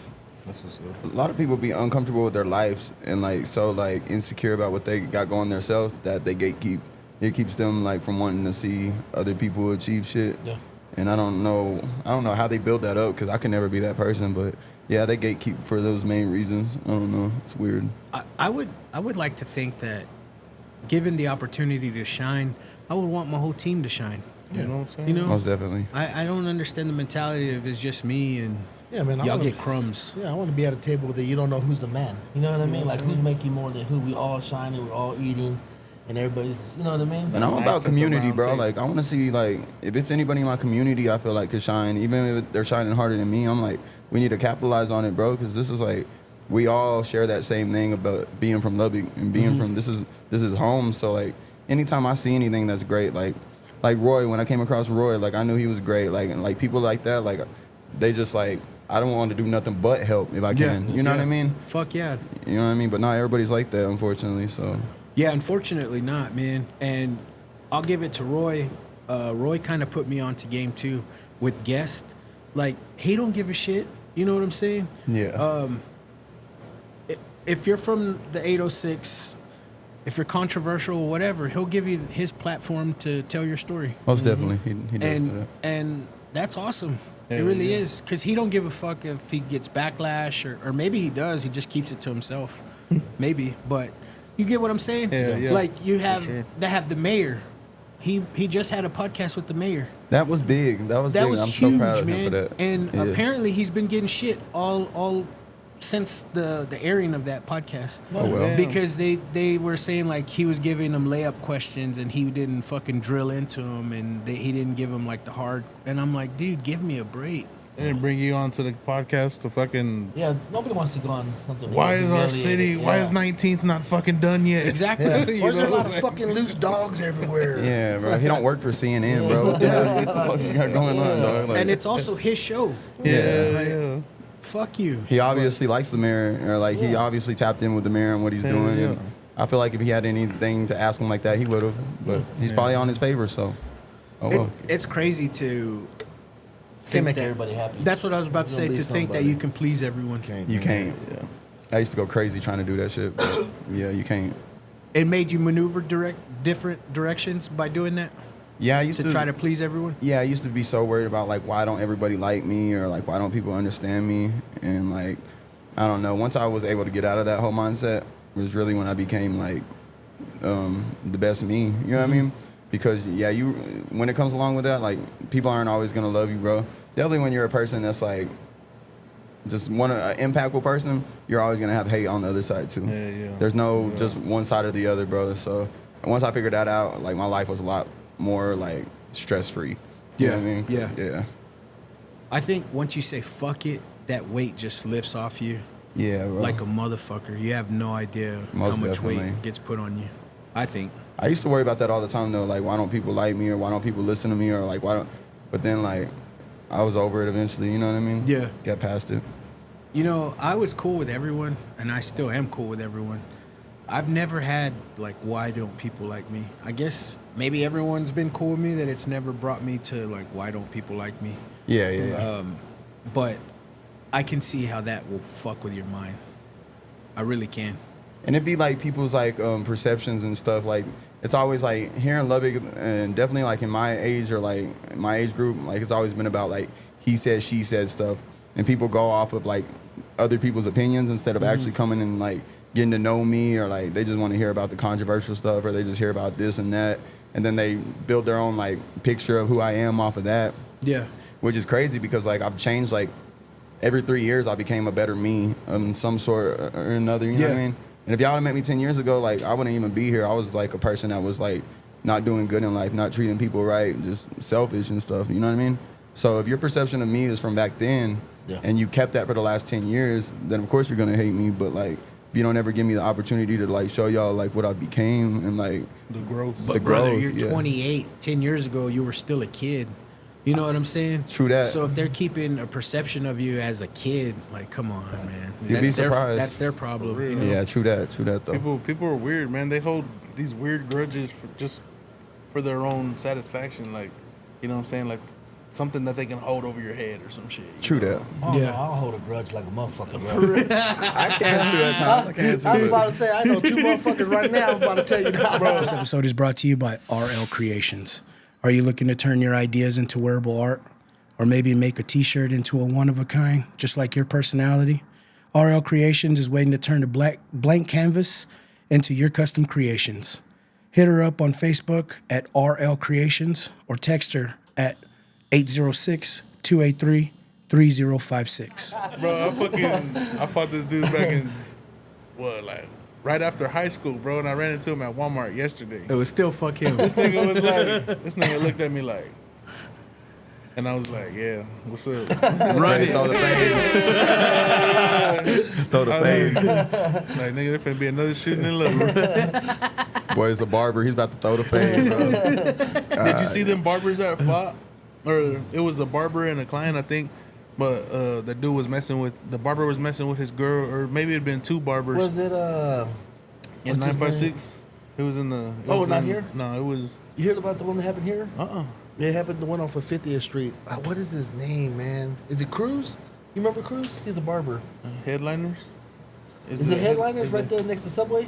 That's what's up. A lot of people be uncomfortable with their lives and like so like insecure about what they got going themselves that they gatekeep. It keeps them like from wanting to see other people achieve shit. Yeah. And I don't know how they build that up because I can never be that person. But yeah, they gatekeep for those main reasons. I don't know. It's weird. I would like to think that, given the opportunity to shine, I would want my whole team to shine. You know what I'm saying? You know, Most definitely. I don't understand the mentality of it's just me and y'all get crumbs. Yeah, I want to be at a table where you don't know who's the man. You know what I mean? Like, who's making more than who? We all shining, we're all eating, and everybody's, you know what I mean? And I'm about community, bro. Like, I want to see, like, if it's anybody in my community I feel like could shine, even if they're shining harder than me, I'm like, we need to capitalize on it, bro, because this is like, we all share that same thing about being from Lubbock and being from, this is home. So, like, anytime I see anything that's great, like Roy, when I came across Roy, like, I knew he was great. Like people like that, like, they just, like, I don't want to do nothing but help if I can. You know what I mean? Fuck yeah. You know what I mean? But not everybody's like that, unfortunately, so. Yeah, unfortunately not, man. And I'll give it to Roy. Roy kind of put me onto game too with Guest. Like, he don't give a shit. You know what I'm saying? Yeah. If you're from the 806, if you're controversial or whatever, he'll give you his platform to tell your story. Most definitely. He does that. And that's awesome. Yeah, it really yeah. is. Because he don't give a fuck if he gets backlash, or maybe he does. He just keeps it to himself. Maybe. But you get what I'm saying? Yeah. Like, you have, sure. they have the mayor. He just had a podcast with the mayor. That was big. That was big. Was I'm huge, so proud of man. him for that. And Yeah. apparently he's been getting shit all since the airing of that podcast. Oh, well. Damn. Because they were saying, like, he was giving them layup questions and he didn't fucking drill into them, and he didn't give them like the hard. And I'm like, dude, give me a break. They didn't bring you onto the podcast to fucking. Yeah, nobody wants to go on something. Why is our city? Why is 19th not fucking done yet? Exactly. Yeah. You Why is there a know? lot of fucking loose dogs everywhere? Yeah, bro. He don't work for CNN, bro. What the hell you got going on, dog? Like, And it's also his show. Yeah. Fuck you. he obviously likes the mayor, or like he obviously tapped in with the mayor and what he's doing. yeah. And I feel like if he had anything to ask him like that, he would have. But he's probably on his favor, so. Oh well. It's crazy to Can't make that- everybody happy. That's what I was about to You say, don't to leave think that somebody. you can please everyone. You can't. Yeah. I used to go crazy trying to do that shit, but yeah, you can't. It made you maneuver different directions by doing that, Yeah, I used to try to please everyone. Yeah, I used to be so worried about like why don't everybody like me, or like why don't people understand me, and like I don't know. Once I was able to get out of that whole mindset, was really when I became like the best me. You know what I mean? Because yeah, when it comes along with that, like people aren't always gonna love you, bro. Definitely when you're a person that's like just an impactful person, you're always gonna have hate on the other side too. Yeah. There's no just one side or the other, bro. So once I figured that out, like my life was a lot more like stress free. You know what I mean? Yeah. I think once you say fuck it, that weight just lifts off you Yeah, bro. like a motherfucker. You have no idea Most how much definitely. weight gets put on you. I think. I used to worry about that all the time though. Like, why don't people like me, or why don't people listen to me, or like why don't? But then like, I was over it eventually. You know what I mean? Yeah. Got past it. You know, I was cool with everyone, and I still am cool with everyone. I've never had, like, why don't people like me? I guess maybe everyone's been cool with me, that it's never brought me to, like, why don't people like me? Yeah. But I can see how that will fuck with your mind. I really can. And it'd be like people's like perceptions and stuff. Like it's always like here in Lubbock and definitely like in my age or like my age group, like it's always been about like he said, she said stuff, and people go off of like other people's opinions instead of actually coming and like getting to know me, or like they just want to hear about the controversial stuff, or they just hear about this and that, and then they build their own like picture of who I am off of that. Yeah. Which is crazy because like I've changed. Like every 3 years I became a better me in some sort or another, you know what I mean? And if y'all had met me 10 years ago, like I wouldn't even be here. I was like a person that was like not doing good in life, not treating people right, just selfish and stuff, you know what I mean? So if your perception of me is from back then and you kept that for the last 10 years, then of course you're gonna hate me. But like if you don't ever give me the opportunity to like show y'all like what I became and like The growth. But brother, you're 28. 10 years ago, you were still a kid. You know what I'm saying? True that. So if they're keeping a perception of you as a kid, like, come on, man. You'd be surprised. That's their problem. For real. You know? Yeah, true that though. People are weird, man. They hold these weird grudges just for their own satisfaction. Like, you know what I'm saying? Like something that they can hold over your head or some shit. True that. Oh, Yeah. no, I'll hold a grudge like a motherfucker, bro. I can't do that time. I can't do I'm it. about to say, I know 2 motherfuckers right now. I'm about to tell you that, bro. This episode is brought to you by RL Creations. Are you looking to turn your ideas into wearable art? Or maybe make a t-shirt into a one-of-a-kind, just like your personality? RL Creations is waiting to turn the blank canvas into your custom creations. Hit her up on Facebook at RL Creations or text her at 806-283-3056. Bro, I fought this dude back in right after high school, bro, and I ran into him at Walmart yesterday. It was still fuck him. This nigga looked at me like, and I was like, yeah, what's up? Run it. Throw the fade. Throw the fade. Like, nigga, there finna be another shooting in Lubbock. Boy, it's a barber. He's about to throw the fade, bro. Did you see them barbers that fought? Or it was a barber and a client, I think. But the dude was the barber was messing with his girl, or maybe it'd been 2 barbers. Was it, in what's his 956? It was in the. not here? No, it was. you heard about the one that happened here? It happened the one off of 50th Street. What is his name, man? Is it Cruz? You remember Cruz? He's a barber. Headliners? Is it Headliners right there next to Subway?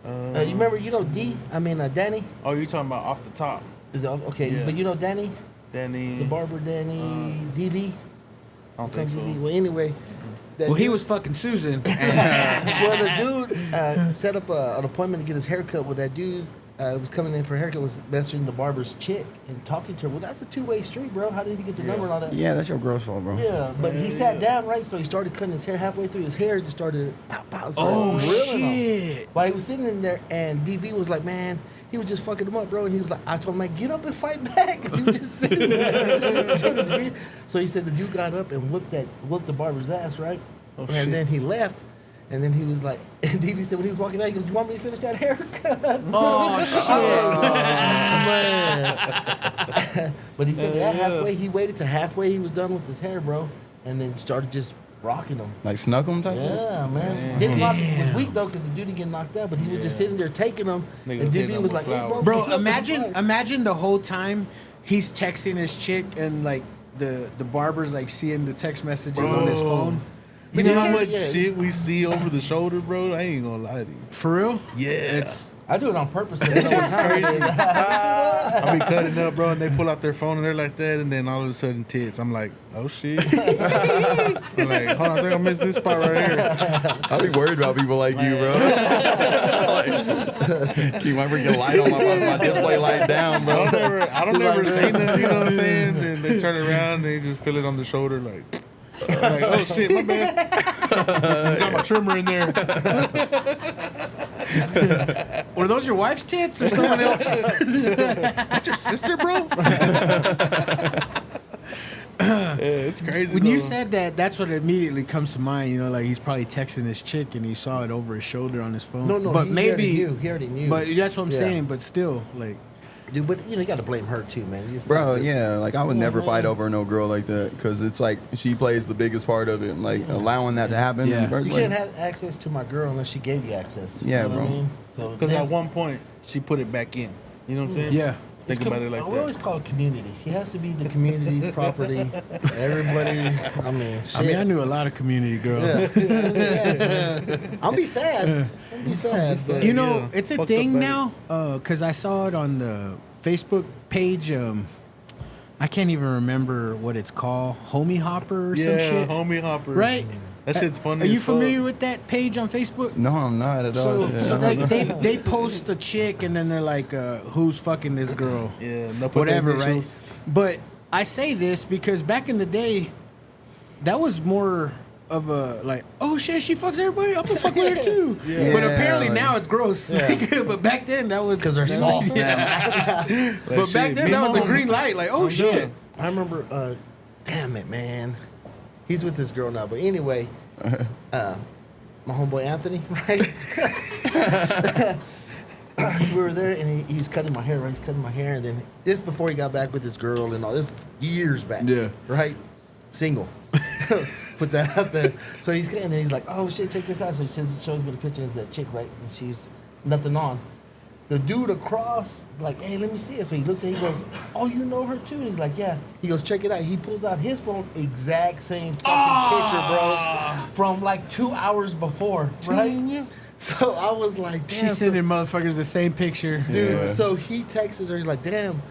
You remember, Danny? Oh, you're talking about off the top. Is it okay, Yeah. but you know Danny? Danny. The barber Danny, DV? I don't think so. DV. Well, anyway. Well, he was fucking Susan. Well, the dude set up an appointment to get his haircut with that dude. Was coming in for a haircut, was messaging the barber's chick and talking to her. Well, that's a 2-way street, bro. How did he get the number and all that? Yeah, that's your girl's fault, bro. Yeah, but he sat down, right? So he started cutting his hair. Halfway through his hair, just started pow, pow, Oh, drilling him. shit. While he was sitting in there, and DV was like, man, he was just fucking him up, bro. And he was like, I told him, like, get up and fight back. Because he was just sitting there. So he said the dude got up and whooped the barber's ass, right? Oh, and shit. then he left. And then he was like, and DV said when he was walking out, he goes, you want me to finish that haircut? Oh, shit. But he said that halfway, he waited to halfway he was done with his hair, bro. And then started just rocking him. Like snuck him type shit? Yeah, man. Didn't was weak, though, because the dude didn't get knocked out. But he was just sitting there taking them. Nigga And was hitting DV him was with like, hey, flowers. Bro, get up and fight. imagine the whole time he's texting his chick and like the barber's like seeing the text messages on his phone. You But know you how can't- much yeah. shit we see over the shoulder, bro? I ain't gonna lie to you. For real? Yeah. It's I do it on purpose. So they know what time it is. I be cutting up, bro, and they pull out their phone and they're like that, and then all of a sudden tits. I'm like, oh shit. I'm like, hold on, I think I missed this spot right here. I be worried about people like you, bro. Like, keep my freaking light on my display light down, bro. I don't ever say nothing, you know what I'm saying? Then they turn around and they just feel it on the shoulder, like oh shit, my bad. Got my trimmer in there. were those your wife's tits or someone else's? That's your sister, bro? Yeah, it's crazy. When you though. said that, that's what immediately comes to mind. You know, like he's probably texting his chick and he saw it over his shoulder on his phone. No, but he maybe already knew. But that's what I'm Yeah. saying. But still, like, Dude, but you got to blame her too, man. It's Bro, not just- yeah, like I would never fight over no girl like that because it's like she plays the biggest part of it, like allowing that to happen. Yeah. In the first You place. can't have access to my girl unless she gave you access. Yeah, you know what bro. I mean? So Because then- at one point, she put it back in. You know what I'm saying? yeah. Think about it like we that. always call it community. She has to be the community's property. Everybody, I mean, shit. I mean, I knew a lot of community girls. Yeah. Yes, man. I'll be sad. I'll be sad. But You know, Yeah. it's a Fucked thing up, now because I saw it on the Facebook page. I can't even remember what it's called. Homie Hopper or some Yeah, shit. homie hopper. Right? That shit's funny. Are you as fuck. familiar with that page on Facebook? No, I'm not at all. So they post the chick and then they're like, who's fucking this girl? Yeah, no put Whatever, the right? initials. But I say this because back in the day, that was more of a like, oh shit, she fucks everybody. I'm gonna fuck with her too. Yeah. But Yeah, apparently like- now it's gross. but back then that was because they're soft. Yeah. But Like, back shit, then me that was a mom- green light. Like, oh shit. I remember, damn it, man. He's with this girl now. But anyway, my homeboy Anthony, right? We were there and he was cutting my hair, right? He's cutting my hair. And then this before he got back with this girl and all this years back. Yeah. Right? Single. Put that out there. So he's getting, and he's like, oh shit, check this out. So he shows me the picture. It's that chick, right? And she's nothing on. The dude across, like, hey, let me see it. So he looks at it, he goes, oh, you know her too? And he's like, yeah. He goes, check it out. He pulls out his phone, exact same fucking picture, bro, from like 2 hours before, right? So I was like, damn. She's sending motherfuckers the same picture. Dude, Yeah. so he texts her, he's like, damn,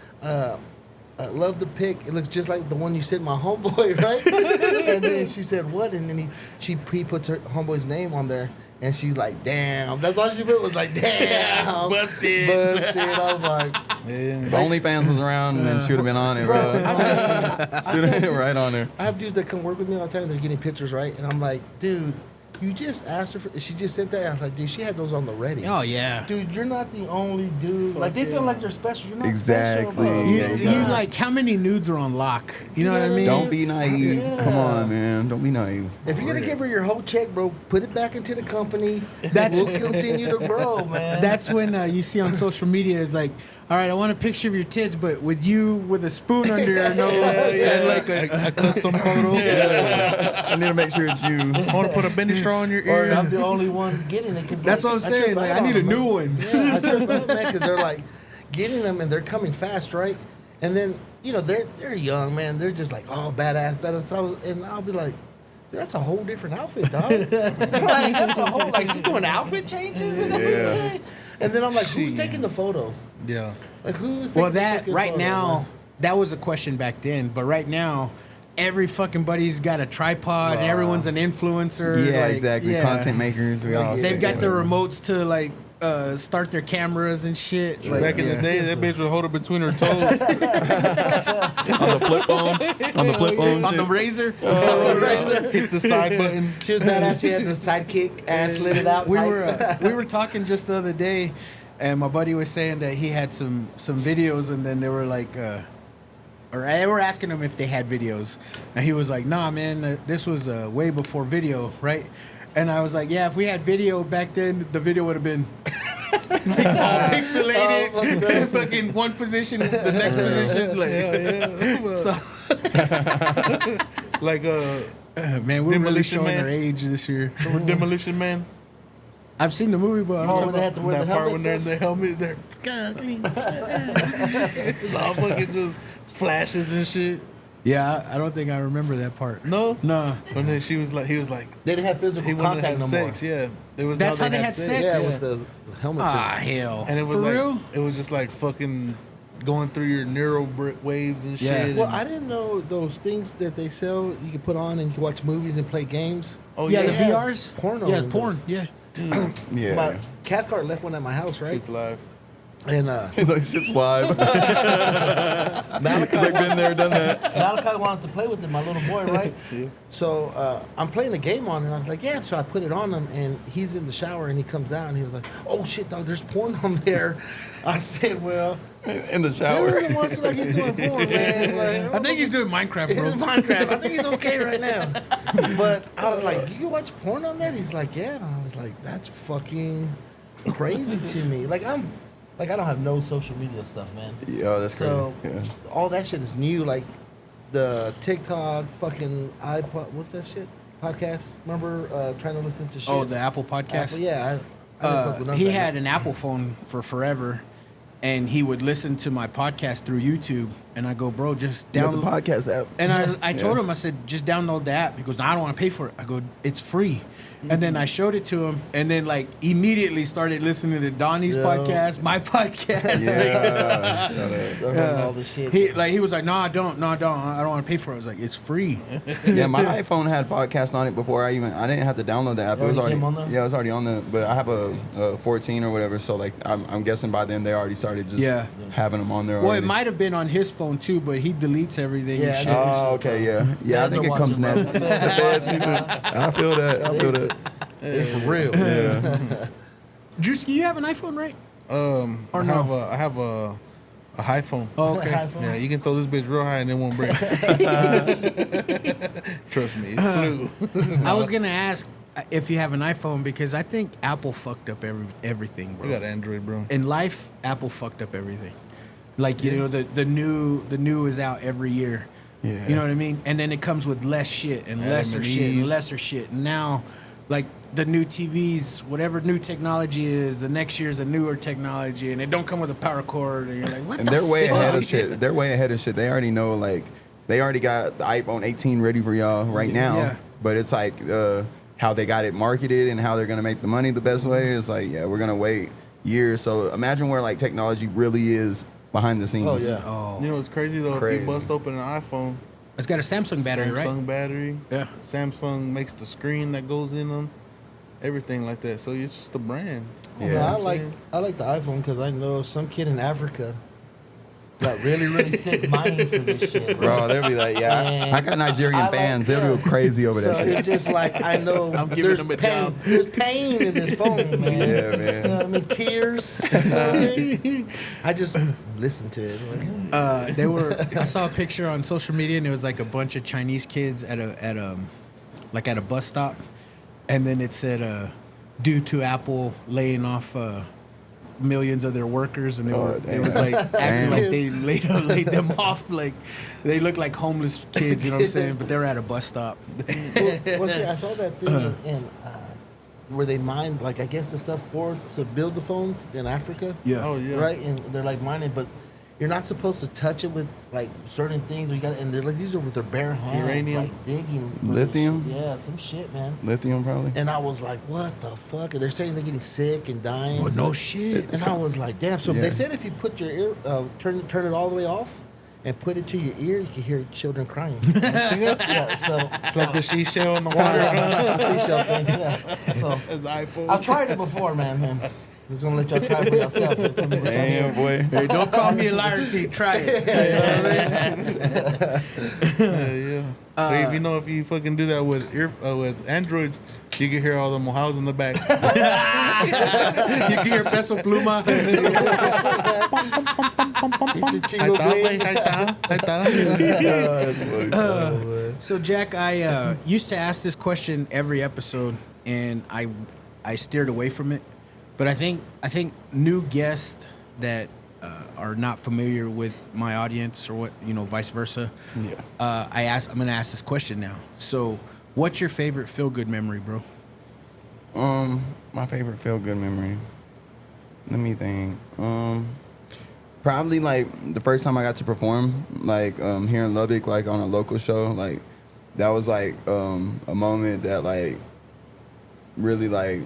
love the pic. It looks just like the one you sent my homeboy, right? And then she said, what? And then he puts her homeboy's name on there. And she's like, damn. That's all she put was like, damn. Busted. Busted. I was like, Yeah. If OnlyFans was around, and then she would have been on it, bro, bro. I tell you, Should have right on there. I have dudes that come work with me all the time. They're getting pictures, right? And I'm like, dude, you just asked her for. She just sent that. I was like, dude, she had those on the ready. Oh yeah. Dude, you're not the only dude. Like they feel like they're special. You're not Exactly. special, bro. You, Yeah, you like how many nudes are on lock? You know what I mean? Don't be naive. Yeah. Come on, man. Don't be naive. If you're gonna give her your whole check, bro, put it back into the company. That's- We'll continue to grow, man. That's when you see on social media is like, all right, I want a picture of your tits, but with you with a spoon under your nose and like A custom photo. I need to make sure it's you. I want to put a bendy straw in your or ear. I'm the only one getting it. 'Cause, that's like, what I'm I trip saying. Like out I on need a them, new bro. one. Yeah, I trip out, man, because they're like getting them and they're coming fast, right? And then you know they're young, man. They're just like, oh, badass. So I'll be like, dude, that's a whole different outfit, dog. Like, that's a whole like she's doing outfit changes and everything. And then I'm like, who's taking the photo? Yeah. Like who's taking Well, the that fucking right photo, now, man? that was a question back then, but right now, every fucking buddy's got a tripod and everyone's an influencer. Yeah, like, exactly. yeah. Content makers. We all They've say got the whatever. remotes to like start their cameras and shit. Like, Back in the day, that bitch would hold it between her toes. on the flip phone. On the flip phone. on the shit. razor. Hit the side button. She was badass. She had the sidekick ass slid it out. we tight. were talking just the other day, and my buddy was saying that he had some videos, and then they were like, or they were asking him if they had videos, and he was like, "Nah, man, this was way before video, right?" And I was like, "Yeah, if we had video back then, the video would have been." Like all pixelated, Oh, fucking one position, the next position, like so. Like Man, we're really Demolition showing Man. our age this year. Demolition Man. I've seen the movie, but I'm Oh, talking when they had to wear That the part helmet. when they're in the helmet, they're it's all fucking just flashes and shit. yeah, I don't think I remember that part. No, No. And then he was like, They didn't have he physical wanted to contact have no more. sex. Yeah, it was. That's how they had sex? Yeah, Yeah. with the helmet. Ah, thing. hell. And it was For like real? it was just like fucking going through your neural waves and Yeah. shit. Well, and- I didn't know those things that they sell. You can put on and you can watch movies and play games. oh Yeah, yeah, the have VRs. porno Yeah, in porn. Yeah. Yeah. My Cathcart left one at my house, right? Shit's live. And He's like, shit's live. Malachi, They've been there, done that. Malachi wanted to play with it, my little boy, right? So I'm playing a game on it, and I was like, yeah. So I put it on him, and he's in the shower, and he comes out, and he was like, oh, shit, dog, there's porn on there. I said, well, In the shower. everyone wants to like he's doing porn, man. Like, I think he's doing Minecraft, He's bro. in Minecraft. I think he's okay right now. But I was like, you can watch porn on that? He's like, yeah. And I was like, that's fucking crazy to me. Like I don't have no social media stuff, man. Yeah, that's crazy. So Yeah. all that shit is new. Like the TikTok, fucking iPod, what's that shit? Podcast. Remember trying to listen to shit? Oh, the Apple podcast. Apple, yeah. I didn't fuck with none of He that. had an Apple phone for forever, and he would listen to my podcast through YouTube. And I go, bro, just You got the download. podcast app. And I told him, I said, just download the app. He goes, no, I don't want to pay for it. I go, it's free. And then I showed it to him, and then like immediately started listening to Donnie's podcast, my podcast. Yeah. All the shit. He was like, no, I don't want to pay for it. I was like, it's free. Yeah, my iPhone had podcast on it before I didn't have to download the app. It was already already came on there? Yeah, it was already on there. But I have a 14 or whatever, so like I'm guessing by then they already started just having them on there. Well, already. it might have been on his phone too, but he deletes everything. Yeah, and shit. Oh, okay, yeah. I think it comes next. I feel that. It's for real. Yeah. Drewski, you have an iPhone, right? I have a iPhone. Oh, okay. iPhone. Yeah, you can throw this bitch real high and it won't break. Trust me, it flew. I was gonna ask if you have an iPhone because I think Apple fucked up everything, bro. We got Android, bro. In life, Apple fucked up everything. Like you know, the new is out every year. Yeah. You know what I mean? And then it comes with less shit and lesser and shit Eve. and lesser shit. And now, like the new TVs, whatever new technology is, the next year's a newer technology, and it don't come with a power cord. And you're like, what And the they're way fuck? ahead of shit. They're way ahead of shit. They already know, like, they already got the iPhone 18 ready for y'all right now. Yeah. But it's like how they got it marketed and how they're gonna make the money the best way is like, yeah, we're gonna wait years. So imagine where like technology really is behind the scenes. Oh yeah. Oh, You know what's crazy though? If Crazy. you bust open an iPhone, it's got a Samsung battery, Samsung right? battery. Yeah. Samsung makes the screen that goes in them, everything like that. So it's just a brand. Yeah. I like the iPhone because I know some kid in Africa got really sick mining for this shit, bro. Bro, they'll be like, yeah, And I got Nigerian I like- fans. They'll go crazy over So that shit. it's just like I know I'm giving there's them a pain. job. There's pain in this phone, man. Yeah, man. You know what I mean? Tears. You know what I mean? I just listen to it. Like, I saw a picture on social media and it was like a bunch of Chinese kids at a bus stop, and then it said due to Apple laying off millions of their workers, and it was like acting Damn. like they laid them off, like they look like homeless kids, you know what I'm saying? But they're at a bus stop. well, see, I saw that thing in where they mine, like I guess the stuff to build the phones in Africa. Yeah. Oh yeah. Right, and they're like mining, but you're not supposed to touch it with like certain things. And they're like these are with their bare hands, Uranium? like digging for this Lithium? shit. Yeah, some shit, man. Lithium, probably. And I was like, what the fuck? And they're saying they're getting sick and dying. Well, no shit. And I was like, damn. So Yeah. they said if you put your ear, turn it all the way off, and put it to your ear, you can hear children crying. Yeah, so It's like the seashell in the yeah, water. it's like a seashell thing. Yeah. So The iPhone. I've tried it before, man. And I'm just gonna let y'all try it for yourself. Damn, boy. Hey, don't call me a liar till you try it. Yeah. So if you know if you fucking do that with with Androids, you can hear all the mojaos in the back. You can hear Peso Pluma. It's a Ahí chingo está, güey, bling. ahí está, ahí está. So Jack, I used to ask this question every episode, and I steered away from it. But I think new guests that are not familiar with my audience, or what vice versa. Yeah. I'm gonna ask this question now. So, what's your favorite feel-good memory, bro? My favorite feel-good memory. Let me think. Probably like the first time I got to perform, like here in Lubbock, like on a local show. Like that was like a moment that like really like,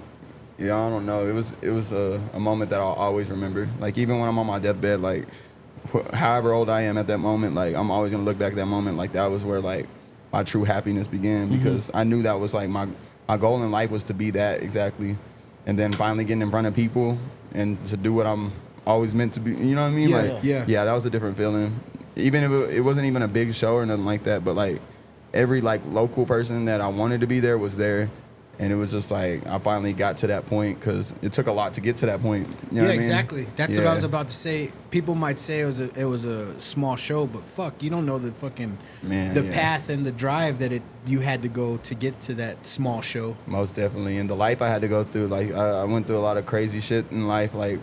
yeah, I don't know. It was a moment that I'll always remember. Like even when I'm on my deathbed, like however old I am at that moment, like I'm always gonna look back at that moment like that was where like my true happiness began, because I knew that was like my goal in life was to be that exactly, and then finally getting in front of people and to do what I'm always meant to be. You know what I mean? Yeah, like yeah. that was a different feeling. Even if it wasn't even a big show or nothing like that, but like every like local person that I wanted to be there was there. And it was just like I finally got to that point, because it took a lot to get to that point. You know what I mean? Exactly. That's what I Yeah. was about to say. People might say it was a small show, but fuck, you don't know the fucking Man, the yeah. path and the drive that you had to go to get to that small show. Most definitely. And the life I had to go through, like I went through a lot of crazy shit in life. Like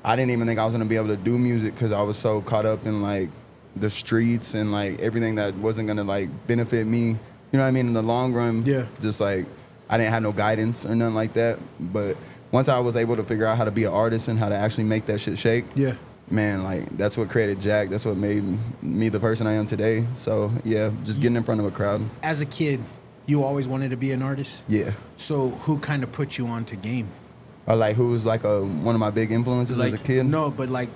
I didn't even think I was gonna be able to do music, because I was so caught up in like the streets and like everything that wasn't gonna like benefit me. You know what I mean? In the long run. Yeah. Just like I didn't have no guidance or nothing like that. But once I was able to figure out how to be an artist and how to actually make that shit shake, Yeah. man, like that's what created Jack. That's what made me the person I am today. So yeah, just getting in front of a crowd. As a kid, you always wanted to be an artist. Yeah. So who kind of put you on to game? Or like who was like one of my big influences as a kid? No, but like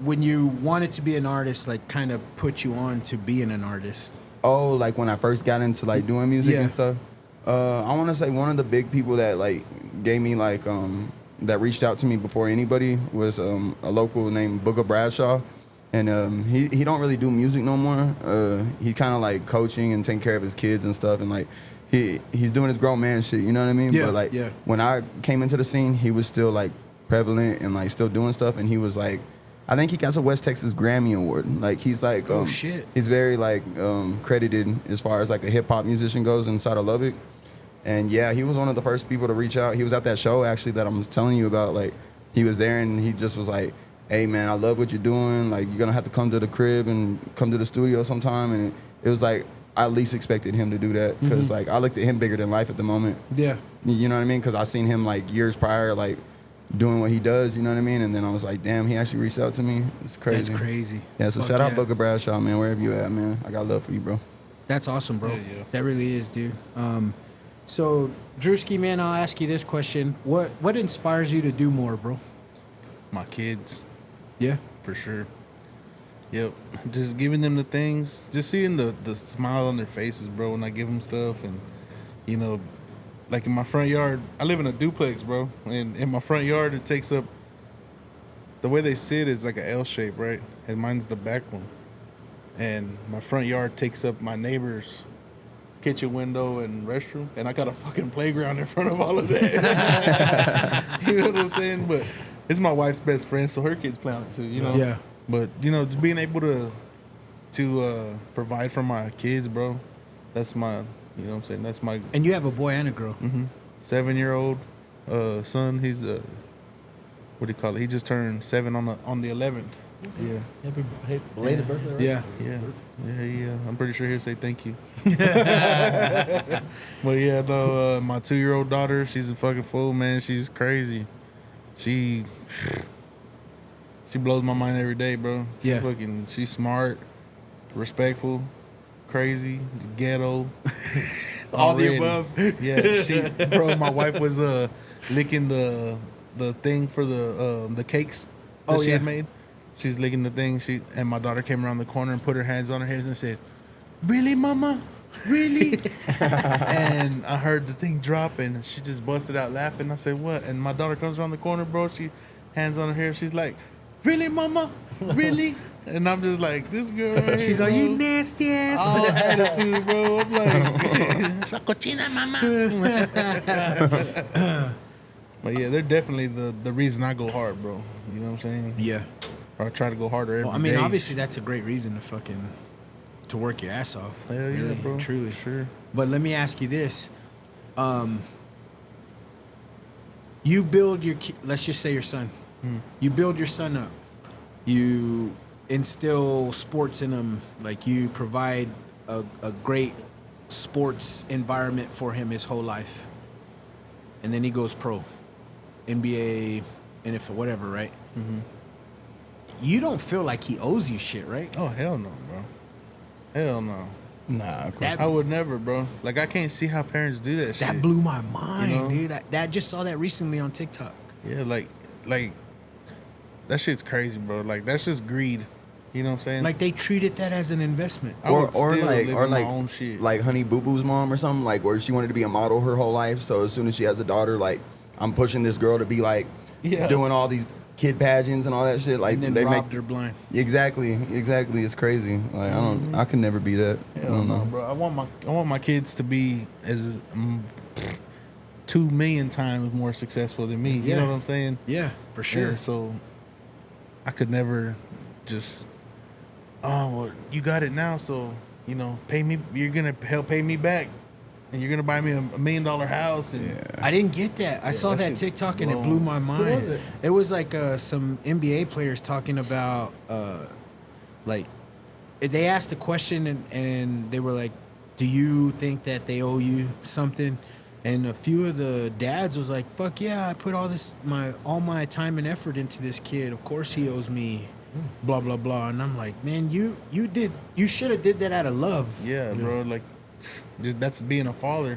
when you wanted to be an artist, like kind of put you on to being an artist. Oh, like when I first got into like doing music Yeah. and stuff. I want to say one of the big people that like gave me like that reached out to me before anybody was a local named Booger Bradshaw, and he don't really do music no more. He kind of like coaching and taking care of his kids and stuff, and like he's doing his grown man shit. You know what I mean? Yeah, But like yeah. when I came into the scene, he was still like prevalent and like still doing stuff, and he was like. I think he got a West Texas Grammy Award. Like he's like, Oh, shit. He's very like credited as far as like a hip hop musician goes inside of Lubbock. And yeah, he was one of the first people to reach out. He was at that show actually that I'm telling you about. Like he was there and he just was like, "Hey man, I love what you're doing. Like you're gonna have to come to the crib and come to the studio sometime." And it was like I at least expected him to do that because like I looked at him bigger than life at the moment. Yeah. You know what I mean? Because I seen him like years prior, like doing what he does. You know what I mean? And then I was like, damn, he actually reached out to me. It's crazy. That's crazy. Yeah. So Fuck shout out yeah. Booker Bradshaw, man. Wherever you at, man. I got love for you, bro. That's awesome, bro. Yeah. That really is, dude. So Drewski, man, I'll ask you this question: What inspires you to do more, bro? My kids, Yeah. for sure. Yep, just giving them the things, just seeing the smile on their faces, bro, when I give them stuff. And you know, like in my front yard, I live in a duplex, bro, and in my front yard it takes up, the way they sit is like an L shape, right? And mine's the back one, and my front yard takes up my neighbor's kitchen window and restroom, and I got a fucking playground in front of all of that. You know what I'm saying? But it's my wife's best friend, so her kids play on it too, you know? Yeah. But, you know, just being able to provide for my kids, bro, that's my, you know what I'm saying? That's my And you have a boy and a girl. 7-year-old son. He's, what do you call it? He just turned 7 on the 11th. Yeah. Happy belated birthday, right? Yeah. Yeah. I'm pretty sure he'll say thank you. But yeah, no, my 2-year-old daughter, she's a fucking fool, man. She's crazy. She blows my mind every day, bro. Yeah. She's smart, respectful, crazy, ghetto. All the already. above. Yeah, bro, my wife was licking the thing for the cakes that Oh, she yeah. had made. She's licking the thing. And my daughter came around the corner and put her hands on her hips and said, "Really, mama? Really?" And I heard the thing drop and she just busted out laughing. I said, "What?" And my daughter comes around the corner, bro. She hands on her hair. She's like, "Really, mama? Really?" And I'm just like, this girl right She's here, like, bro. "You nasty ass." All attitude, bro. I'm like, "Esa cochina, mama." But yeah, they're definitely the reason I go hard, bro. You know what I'm saying? Yeah. Or I try to go harder every day. Well, I mean, obviously, that's a great reason to work your ass off. Hell yeah, really, bro. Truly. Sure. But let me ask you this: you build let's just say your son. You build your son up. You instill sports in him. Like you provide a great sports environment for him his whole life. And then he goes pro, NBA, NFL, whatever, right? You don't feel like he owes you shit, right? Oh, hell no, bro. Hell no. Nah, of course. That- I would never, bro. Like, I can't see how parents do that shit. That blew my mind, You know? dude. I just saw that recently on TikTok. Yeah, like, that shit's crazy, bro. Like, that's just greed. You know what I'm saying? Like they treated that as an investment. I would still live in my like own shit. like Honey Boo Boo's mom or something, like where she wanted to be a model her whole life. So as soon as she has a daughter, like I'm pushing this girl to be like Yeah. doing all these kid pageants and all that shit. Like And then they robbed make her blind. exactly. It's crazy. Like I could never be that. I Hell don't no, know. bro. I want my kids to be as 2 million times more successful than me. You Yeah. know what I'm saying? Yeah, for sure. Yeah, so I could never just, oh, well, you got it now, so, you know, pay me. You're going to help pay me back. And you're going to buy me a $1 million house. And I didn't get that. I saw that that shit's TikTok and it blown. blew my mind. was it? It was like some NBA players talking about like they asked a question and they were like, "Do you think that they owe you something?" And a few of the dads was like, "Fuck yeah, I put all my time and effort into this kid. Of course he owes me, blah blah blah." And I'm like, "Man, you should have did that out of love." Yeah, bro. Like, that's being a father.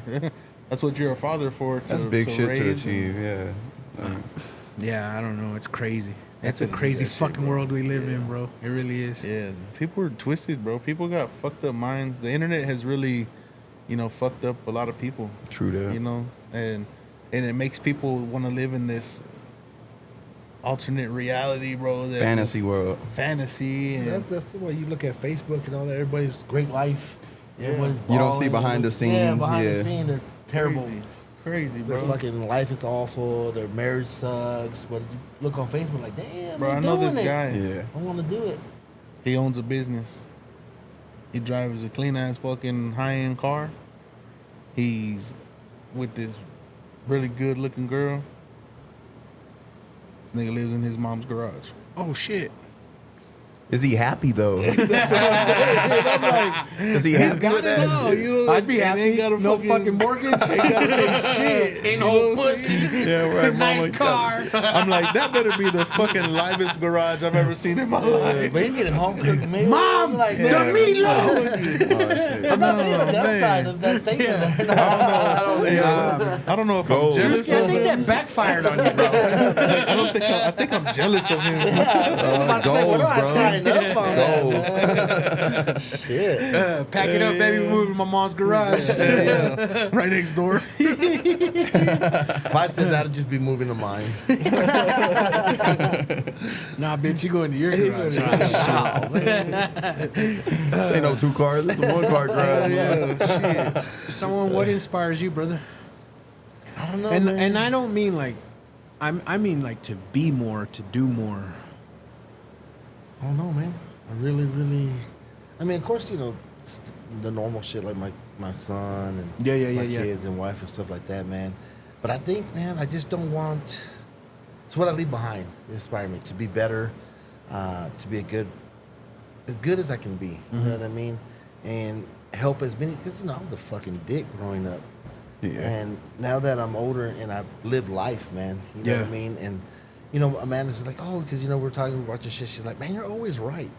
That's what you're a father for. That's big shit to raise achieve. Yeah. Yeah, I don't know. It's crazy. It's a couldn't do crazy that shit, fucking bro. world we live in, bro. It really is. Yeah, people are twisted, bro. People got fucked up minds. The internet has really, fucked up a lot of people. True that. And it makes people want to live in this alternate reality, bro. Fantasy world. Fantasy. And That's the way you look at Facebook and all that. Everybody's great life. Yeah. Everybody's You don't see balling. behind the scenes, Yeah, behind the yeah. scenes, they're terrible. Crazy, Their bro. fucking life is awful. Their marriage sucks. But you look on Facebook like, damn, Bro, they're I know doing this it. guy. Yeah. I want to do it. He owns a business. He drives a clean ass fucking high end car. He's with this really good looking girl. This nigga lives in his mom's garage. Oh shit. Is he happy though? I'm like, Is he happy with that? I'd be and happy. ain't got a No fucking mortgage. ain't gotta pay shit. Ain't no pussy. Yeah, right. Nice car. I'm like, that better be the fucking livest garage I've ever seen in my life. but he's getting home cooked meal. Mom, I'm like, the man, meatloaf. I'm not seeing the Oh, downside man. of that statement there. I don't know if I'm Gold. jealous I of think him. that backfired on you, bro. I think I'm jealous of him. I'm about to say, what do I Goals, bro. sign up on that? Shit. Pack it up, baby. We're moving to my mom's garage. Yeah. Right next door. If I said that, I'd just be moving to mine. Nah, bitch, you going to your garage. This ain't no 2 cars. It's a 1 car garage. Someone, what inspires you, brother? I don't know, And man. and I don't mean like, I mean like to be more, to do more. I don't know, man. I really, really. I mean, of course, it's the normal shit like my son and my kids and wife and stuff like that, man. But I think, man, I just don't want. It's what I leave behind. Inspire me to be better, to be as good as I can be. You know what I mean? And help as many, because I was a fucking dick growing up. Yeah. And now that I'm older and I've lived life, man, you know what I mean? And, Amanda's just like, oh, because, we're talking about this shit. She's like, man, you're always right.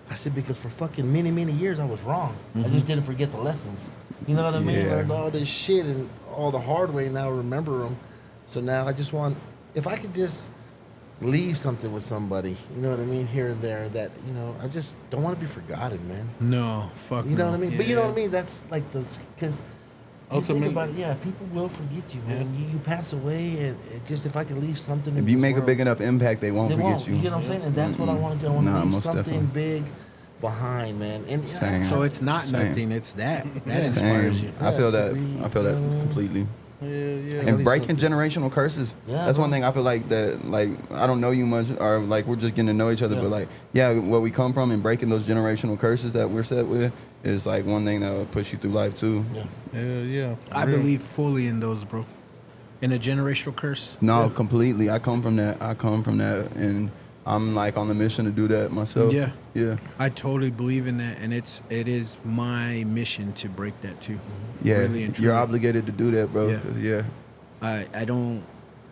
I said, because for fucking many, many years I was wrong. I just didn't forget the lessons. You know what I mean? Yeah. Learned all this shit and all the hard way, now remember them. So now I just want, if I could just leave something with somebody, you know what I mean, here and there, that, I just don't want to be forgotten, man. No, fuck. You know no. what I mean? But you know what I mean? That's like because Ultimately- think about it, people will forget you, man. You pass away, and just if I can leave something in If you this make a world, big enough impact, they won't they forget won't. you. You get what I'm saying? And that's what I want to do. I want to Nah, leave most something definitely. big behind, man. And Same. So it's not Same. nothing. It's that. That Yeah. inspires you. Same. I feel Yeah, that. to me, I feel you know what I that mean? completely. Yeah. gotta And leave breaking something. generational curses. Yeah, That's one bro. thing I feel like that. Like I don't know you much, or like we're just getting to know each other. Yeah. But like, where we come from and breaking those generational curses that we're set with is like one thing that will push you through life too. Yeah. Yeah. for I real. believe fully in those, bro. In a generational curse. No, completely. I come from that, and I'm like on the mission to do that myself. Yeah. Yeah. I totally believe in that, and it is my mission to break that too. Yeah. Really and truly. You're obligated to do that, bro. Yeah. 'cause, yeah. I don't.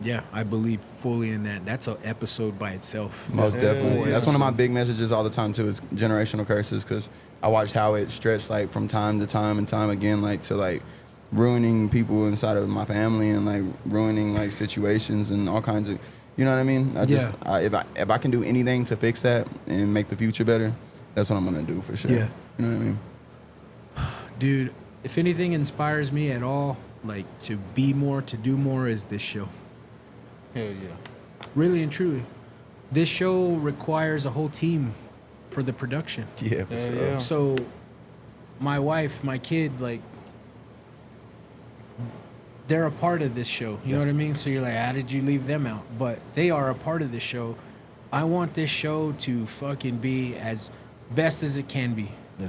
Yeah, I believe fully in that. That's an episode by itself. Most definitely. yeah. That's one of my big messages all the time too. Is generational curses, because I watched how it stretched like from time to time and time again, like to like ruining people inside of my family and like ruining like situations and all kinds of. You know what I mean? If I can do anything to fix that and make the future better, that's what I'm gonna do for sure. Yeah. You know what I mean? Dude, if anything inspires me at all, like to be more, to do more, is this show. Hell yeah. Really and truly. This show requires a whole team for the production. Yeah, for Yeah, sure. yeah. So, my wife, my kid, like, they're a part of this show. You know what I mean? So you're like, how did you leave them out? But they are a part of this show. I want this show to fucking be as best as it can be. Yeah.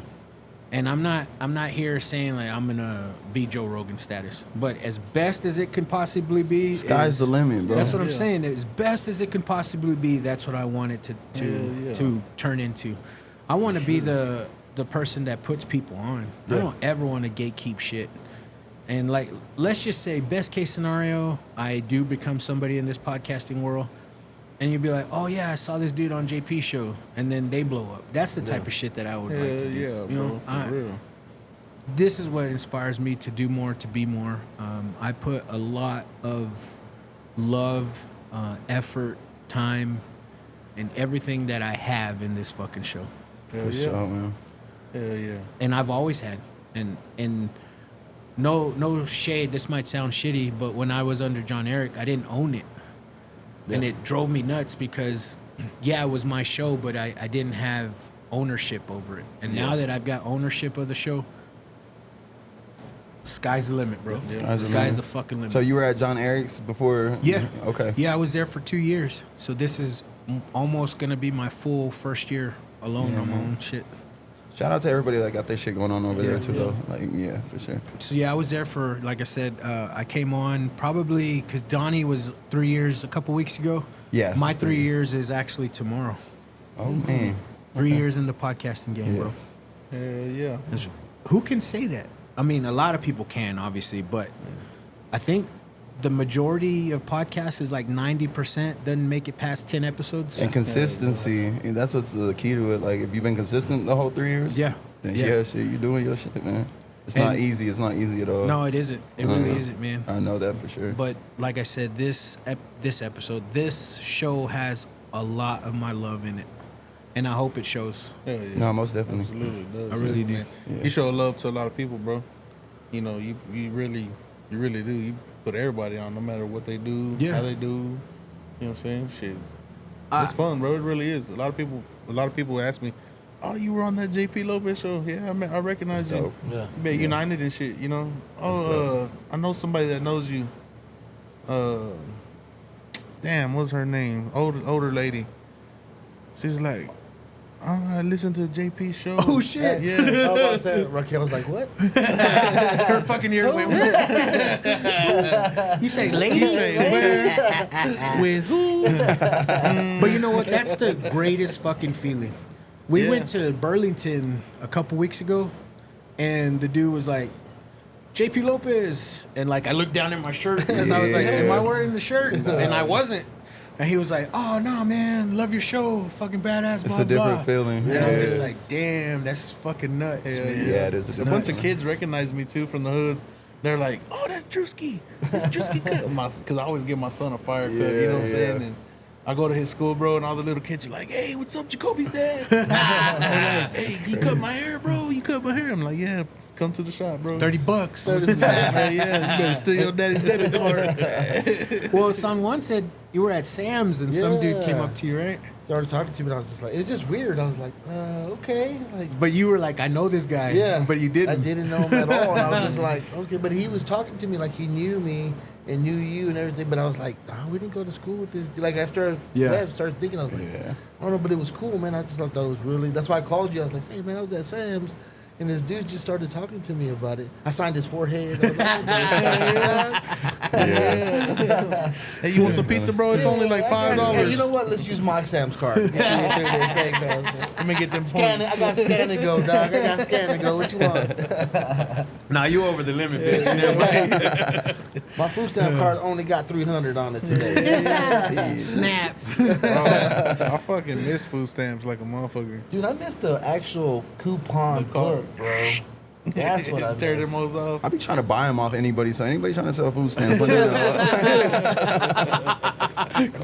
And I'm not here saying like I'm gonna be Joe Rogan status, but as best as it can possibly be, Sky's the limit, bro. That's what I'm Yeah. saying. As best as it can possibly be, that's what I want it Yeah. to turn into. I want to be the person that puts people on. I don't ever want to gatekeep shit. And like, let's just say, best case scenario, I do become somebody in this podcasting world, and you'd be like, oh yeah, I saw this dude on JP show, and then they blow up. That's the type of shit that I would like to do. Yeah, You bro, for real. This is what inspires me to do more, to be more. I put a lot of love, effort, time, and everything that I have in this fucking show. Hell For yeah. sure, man. Hell yeah. And I've always had. And no shade, this might sound shitty, but when I was under John Eric, I didn't own it. And it drove me nuts because, yeah, it was my show, but I didn't have ownership over it. And now that I've got ownership of the show, sky's the limit, bro. Sky's the fucking limit. So you were at John Eric's before? Yeah. Okay. Yeah, I was there for 2 years. So this is almost going to be my full first year alone on my own shit. Shout out to everybody that got their shit going on over there too, though. Like, yeah, for sure. So yeah, I was there for, like I said, I came on probably because Donnie was 3 years a couple weeks ago. Yeah. My 3 years is actually tomorrow. Oh man. 3 years in the podcasting game, bro. Hell yeah. Who can say that? I mean, a lot of people can, obviously, but I think the majority of podcasts is like 90% doesn't make it past 10 episodes. And consistency, and that's what's the key to it. Like, if you've been consistent the whole 3 years, Yeah. then Yeah. shit, you doing your shit, man. It's And- not easy. It's not easy at all. No, it isn't. It really isn't, man. I know that for sure. But like I said, this episode, this show has a lot of my love in it, and I hope it shows. Hell yeah. No, most definitely. Absolutely does. I really do. Man. Yeah. You show love to a lot of people, bro. You know, you really do. You put everybody on, no matter what they do, Yeah. how they do. You know what I'm saying? Shit. It's fun, bro. It really is. A lot of people ask me, "Oh, you were on that JP Lopez show?" Yeah, I recognize you. dope. Yeah. You bet United and shit, you know. Oh, I know somebody that knows you. Damn, what's her name? Older lady. She's like, I listened to JP show. Oh shit! Yeah. I was about to say, Raquel was like, what? Her fucking ears went. You say lady? You say where? With who? But you know what? That's the greatest fucking feeling. We Yeah. went to Burlington a couple weeks ago, and the dude was like, JP Lopez. And like, I looked down at my shirt because I was like, am I wearing the shirt? And I wasn't. And he was like, oh, no, man, love your show. Fucking badass, It's blah, a different blah. feeling. And Yeah. I'm just like, damn, that's fucking nuts, Hell man. Yeah, it is. A bunch of kids recognize me too from the hood. They're like, "Oh, that's Drewski. That's Drewski cut." Because I always give my son a fire cut. You know what I'm saying? Yeah. And I go to his school, bro, and all the little kids are like, "Hey, what's up, Jacoby's dad?" They're like, "Hey, you cut my hair, bro? You cut my hair?" I'm like, "Yeah, come to the shop, bro." $30. Yeah, you better steal your daddy's debit card. Well, son one said you were at Sam's and some dude came Yeah. up to you, right? Started talking to me, and I was just like, it was just weird. I was like, okay. Like, But you were like, I know this guy. yeah. But you didn't. I didn't know him at all. And I was just like, okay. But he was talking to me like he knew me and knew you and everything. But I was like, oh, we didn't go to school with this. Like, after I left, started thinking, I was like, I don't know, but it was cool, man. I just thought it was really, that's why I called you. I was like, hey, man, I was at Sam's. And this dude just started talking to me about it. I signed his forehead. I was like, Hey, you want some pizza, bro? It's only like $5. Hey, you know what? Let's use my Sam's card. Get you through this thing, man. Let me get them Scan points. it. I got scan and go, dog. I got scan and go. What you want? Nah, you over the limit, bitch. My food stamp card only got 300 on it today. Snaps. I fucking miss food stamps like a motherfucker. Dude, I missed the actual coupon book, bro. That's what I Tear missed. them hoes off. I be trying to buy them off anybody. So anybody trying to sell food stamps, let me know.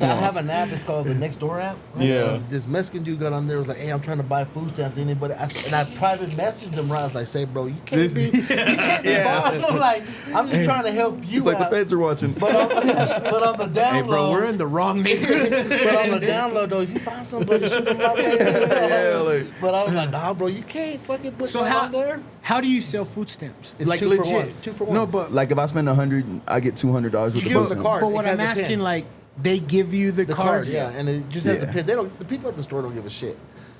I have an app. It's called the Next Door app. Right? Yeah. This Mexican dude got on there. Was like, "Hey, I'm trying to buy food stamps. Anybody?" And I private messaged him. Right, I was like, "Say, bro, you can't be buying." I'm like, I'm just trying to help you It's like the out. feds are watching. But on the download, Hey, bro, we're in the wrong neighborhood. but on the download though, if you find somebody, shoot them my way. Yeah, like- But I was like, nah, bro, you can't fucking put So that on there. how do you sell food stamps? It's like 2 for legit. 1. 2 for 1. No, but Like if I spend $100, I get $200 with You the give them food the stamps. card. but It what has I'm a asking, pin. like, they give you the card, yeah, and it just has the Yeah. pin. They don't. The people at the store don't give a shit.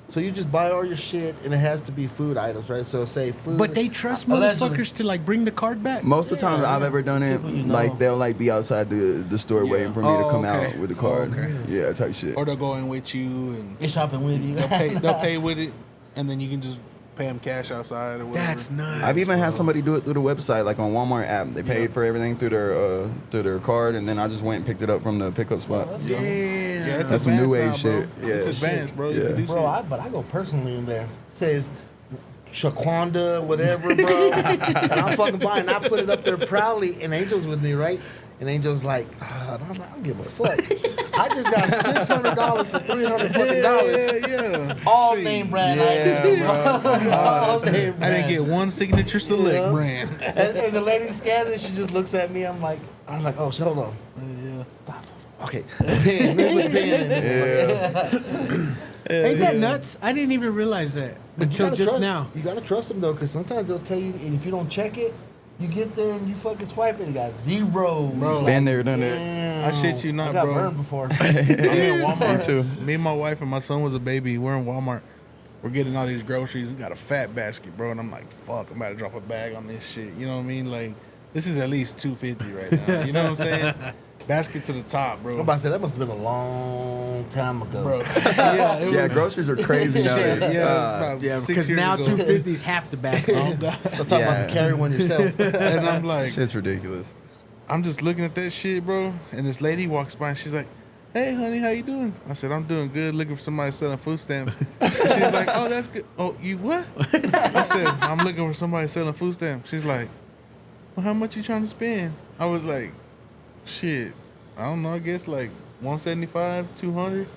So you just buy all your shit, and it has to be food items, right? So say food. but they trust Allegedly. motherfuckers to like bring the card back. Most of the time I've ever done it, People you know. like they'll like be outside the store waiting for me to Oh, come okay. out with the card. Yeah, type shit. Or they'll go in with you and They're shopping with you. they'll pay with it, and then you can just pay them cash outside or whatever. That's nuts. I've even bro. had somebody do it through the website, like on Walmart app. They paid for everything through their card, and then I just went and picked it up from the pickup spot. Yeah, it's That's some new advanced age now, shit. bro. Yeah. It's advanced, bro. You Yeah. can do Bro, shit. but I go personally in there. It says Shaquanda, whatever, bro. And I'm fucking buying. I put it up there proudly, and Angel's with me, right? And Angel's like, I don't give a fuck. I just got $600 for $300 fucking dollars. Yeah. All Shit. name brand. Yeah, All name brand. I didn't get one signature select Yeah. brand. And the lady scans it. She just looks at me. I'm like, oh, shit, hold on. Yeah. Okay. Pen, let me put the pen in. Ain't that nuts? I didn't even realize that until gotta just trust- now. You gotta trust them though, because sometimes they'll tell you, and if you don't check it, you get there and you fucking swipe it, you got zero. Bro. Been there, done it. Damn. I shit you not, I got bro. burned before. I'm in Walmart. Me too. Me and my wife and my son was a baby. We're in Walmart. We're getting all these groceries. We got a fat basket, bro. And I'm like, fuck, I'm about to drop a bag on this shit. You know what I mean? Like, this is at least $250 right now. You know what I'm saying? Basket to the top, bro. I'm about to say that must have been a long time ago. Bro. Yeah, it Yeah, was, groceries are crazy shit, nowadays. yeah, it's about Yeah, 6 because years now ago. 250 is half the basket. I'm talking about Yeah. to carry one yourself. And I'm like, Shit's ridiculous. I'm just looking at that shit, bro. And this lady walks by and she's like, hey, honey, how you doing? I said, I'm doing good, looking for somebody selling food stamps. She's like, oh, that's good. Oh, you what? I said, I'm looking for somebody selling food stamps. She's like, well, how much you trying to spend? I was like, shit, I don't know, I guess like 175, 200.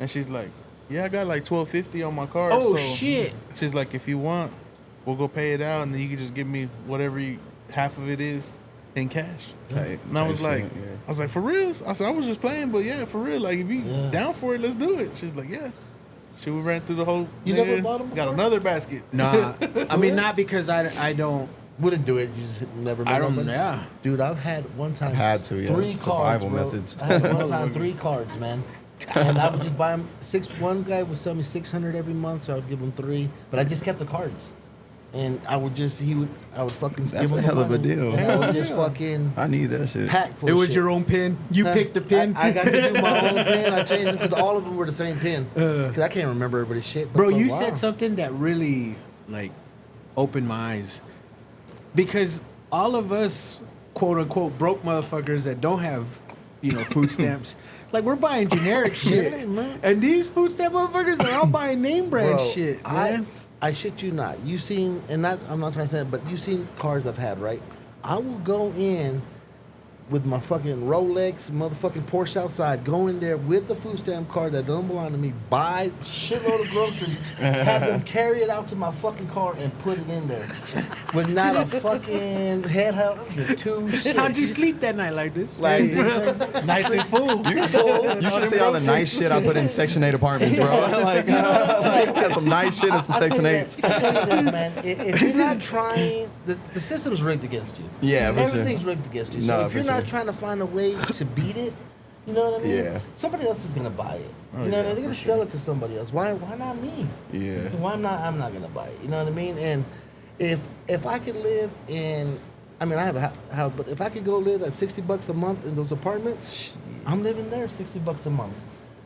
And she's like, yeah, I got like $12.50 on my card. Oh, so shit. She's like, if you want, we'll go pay it out, and then you can just give me whatever half of it is in cash. And I was like, for real? I said, I was just playing, but yeah, for real. Like, if you down for it, let's do it. She's like, yeah. Shit, we ran through the whole. You never bought them Got before? another basket. Nah, I mean, not because I don't. Wouldn't do it. You just never. I don't. remember. Yeah. Dude, I've had one time. Had to, yeah. 3 cards, Survival bro. methods. I had one time 3 cards, man. And I would just buy them. One guy would sell me 600 every month, so I would give him 3. But I just kept the cards, and I would fucking That's give him a the hell of a money, deal. And I would just fucking I need that shit. pack full It of was shit. your own pin. You picked the pin. I got to do my own pin. I changed it because all of them were the same pin. Because I can't remember everybody's shit. But Bro, for a you while- said something that really like opened my eyes, because all of us quote unquote broke motherfuckers that don't have food stamps, like we're buying generic shit, Yeah, man. and these food stamp motherfuckers are all buying name brand Bro, shit, man. I shit you not. You seen, and not, I'm not trying to say that, but you seen cars I've had, right? I will go in with my fucking Rolex, motherfucking Porsche outside, go in there with the food stamp card that don't belong to me, buy shitload of groceries, have them carry it out to my fucking car and put it in there. With not a fucking head held, two shit. How'd you sleep that night like this? Like, Nice and full. You should see all the nice shit I put in Section 8 apartments, bro. Like, I got some nice shit in some Section 8s. I tell you this, man. If you're not trying, the system's rigged against you. Yeah, for sure. Everything's rigged against you. So No, if for you're not sure. trying to find a way to beat it, you know what I mean? Yeah. Somebody else is gonna buy it. Oh, You know what I yeah, mean? They're gonna for sell it to somebody else. Why not me? Yeah. Why I'm not gonna buy it. You know what I mean? And if I could live in, I mean I have a house, but if I could go live at $60 a month in those apartments, I'm living there $60 a month.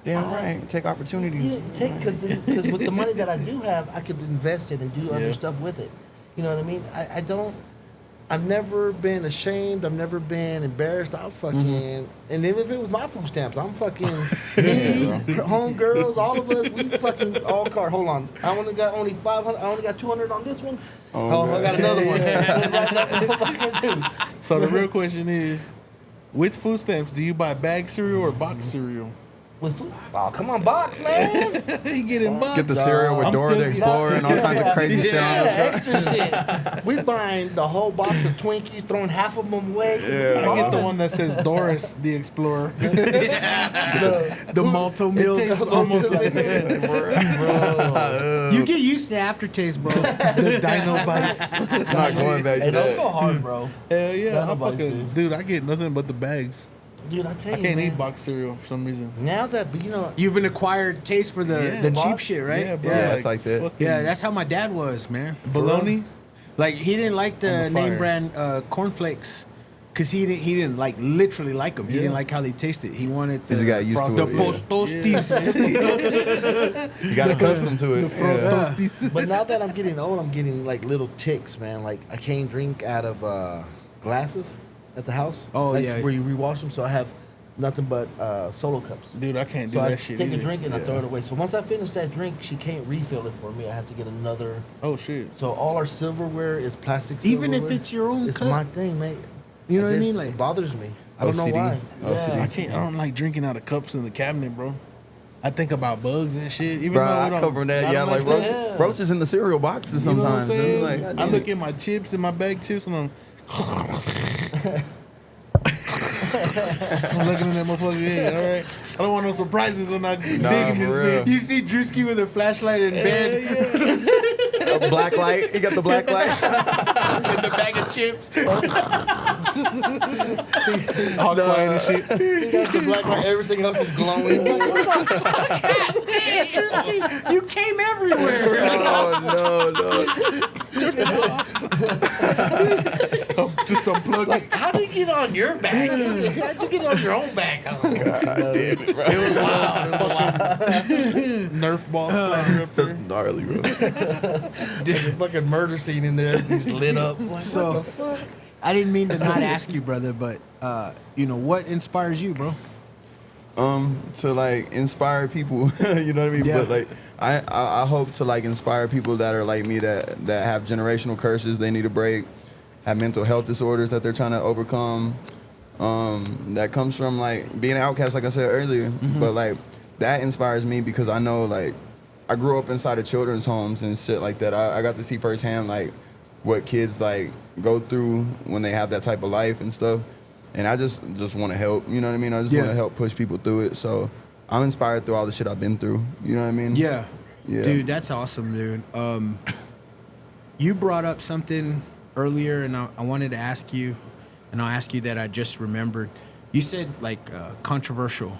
Damn right. Take opportunities. Yeah, because with the money that I do have, I could invest it and do other stuff with it. You know what I mean? I've never been ashamed. I've never been embarrassed. I'll fucking, and then if it was my food stamps, I'm fucking me, homegirls, all of us. We fucking all card. Hold on, I only got 500. I only got 200 on this one. Oh, I got another one. So the real question is, with food stamps, do you buy bag cereal or box cereal? With food? Oh, come on, box, man. You get in box. Get the cereal with I'm Dora still- the Explorer and all kinds of crazy shit on it. Extra shit. We buying the whole box of Twinkies, throwing half of them away. Yeah. I get the one that says Doris the Explorer. The malto meals. It's almost like that. Bro. You get used to the aftertaste, bro. The Dino Bites. I'm not going back Hey, to those go that. hard, bro. Hell yeah, Dino I Bites fucking, do. dude, I get nothing but the bags. Dude, I tell I you, can't man, eat box cereal for some reason. Now that, but you know, You've an acquired taste for the Yeah, cheap box? shit, right? Yeah, bro. Yeah, it's like that. fucking Yeah, that's how my dad was, man. bologna. Like he didn't like the On the name fire. brand cornflakes Cause he didn't like literally like them. He didn't like how they tasted. He wanted the He got used to the it, yeah. postostis. You got accustomed to it. Yeah. But now that I'm getting old, I'm getting like little ticks, man. Like I can't drink out of glasses at the house. Oh, like, yeah. where you rewash them. So I have nothing but solo cups. Dude, I can't do So I that shit. take either. a drink and I throw it away. So once I finish that drink, she can't refill it for me. I have to get another. Oh shit. So all our silverware is plastic Even silverware. if it's your own It's cup? my thing, mate. You know what I just- mean? Like- it bothers me. I don't know OCD. why. OCD. I can't. I don't like drinking out of cups in the cabinet, bro. I think about bugs and shit. Even Bro, though I we don't- cover that. I Yeah, don't like that. roaches in the cereal boxes You know what I'm sometimes. saying? Like, I goddamn. look at my chips and my bag chips and I'm looking in that motherfucker's head. All right, I don't want no surprises when I dig in this for real. bitch. You see Drewski with a flashlight in bed A black light. He got the black light. with a bag of chips. All quiet and shit. He got the black light, everything else is glowing. Drewski, you came everywhere. Oh no. Just unplug it. How did you get on your back? How'd you get on your own back? God damn it, bro. Nerf ball splatter up there. Gnarly, bro. There's a fucking murder scene in there. He's lit up. Like, So- what the fuck? I didn't mean to not ask you, brother, but what inspires you, bro? To like inspire people, you know what I mean? Yeah. But like I hope to like inspire people that are like me that have generational curses they need to break, have mental health disorders that they're trying to overcome. That comes from like being an outcast, like I said earlier. But like that inspires me because I know like I grew up inside of children's homes and shit like that. I got to see firsthand like what kids like go through when they have that type of life and stuff. And I just want to help, you know what I mean? I just want Yeah. to help push people through it. So I'm inspired through all the shit I've been through. You know what I mean? Yeah. Yeah. Dude, that's awesome, dude. You brought up something earlier, and I wanted to ask you, and I'll ask you that I just remembered. You said, like, controversial.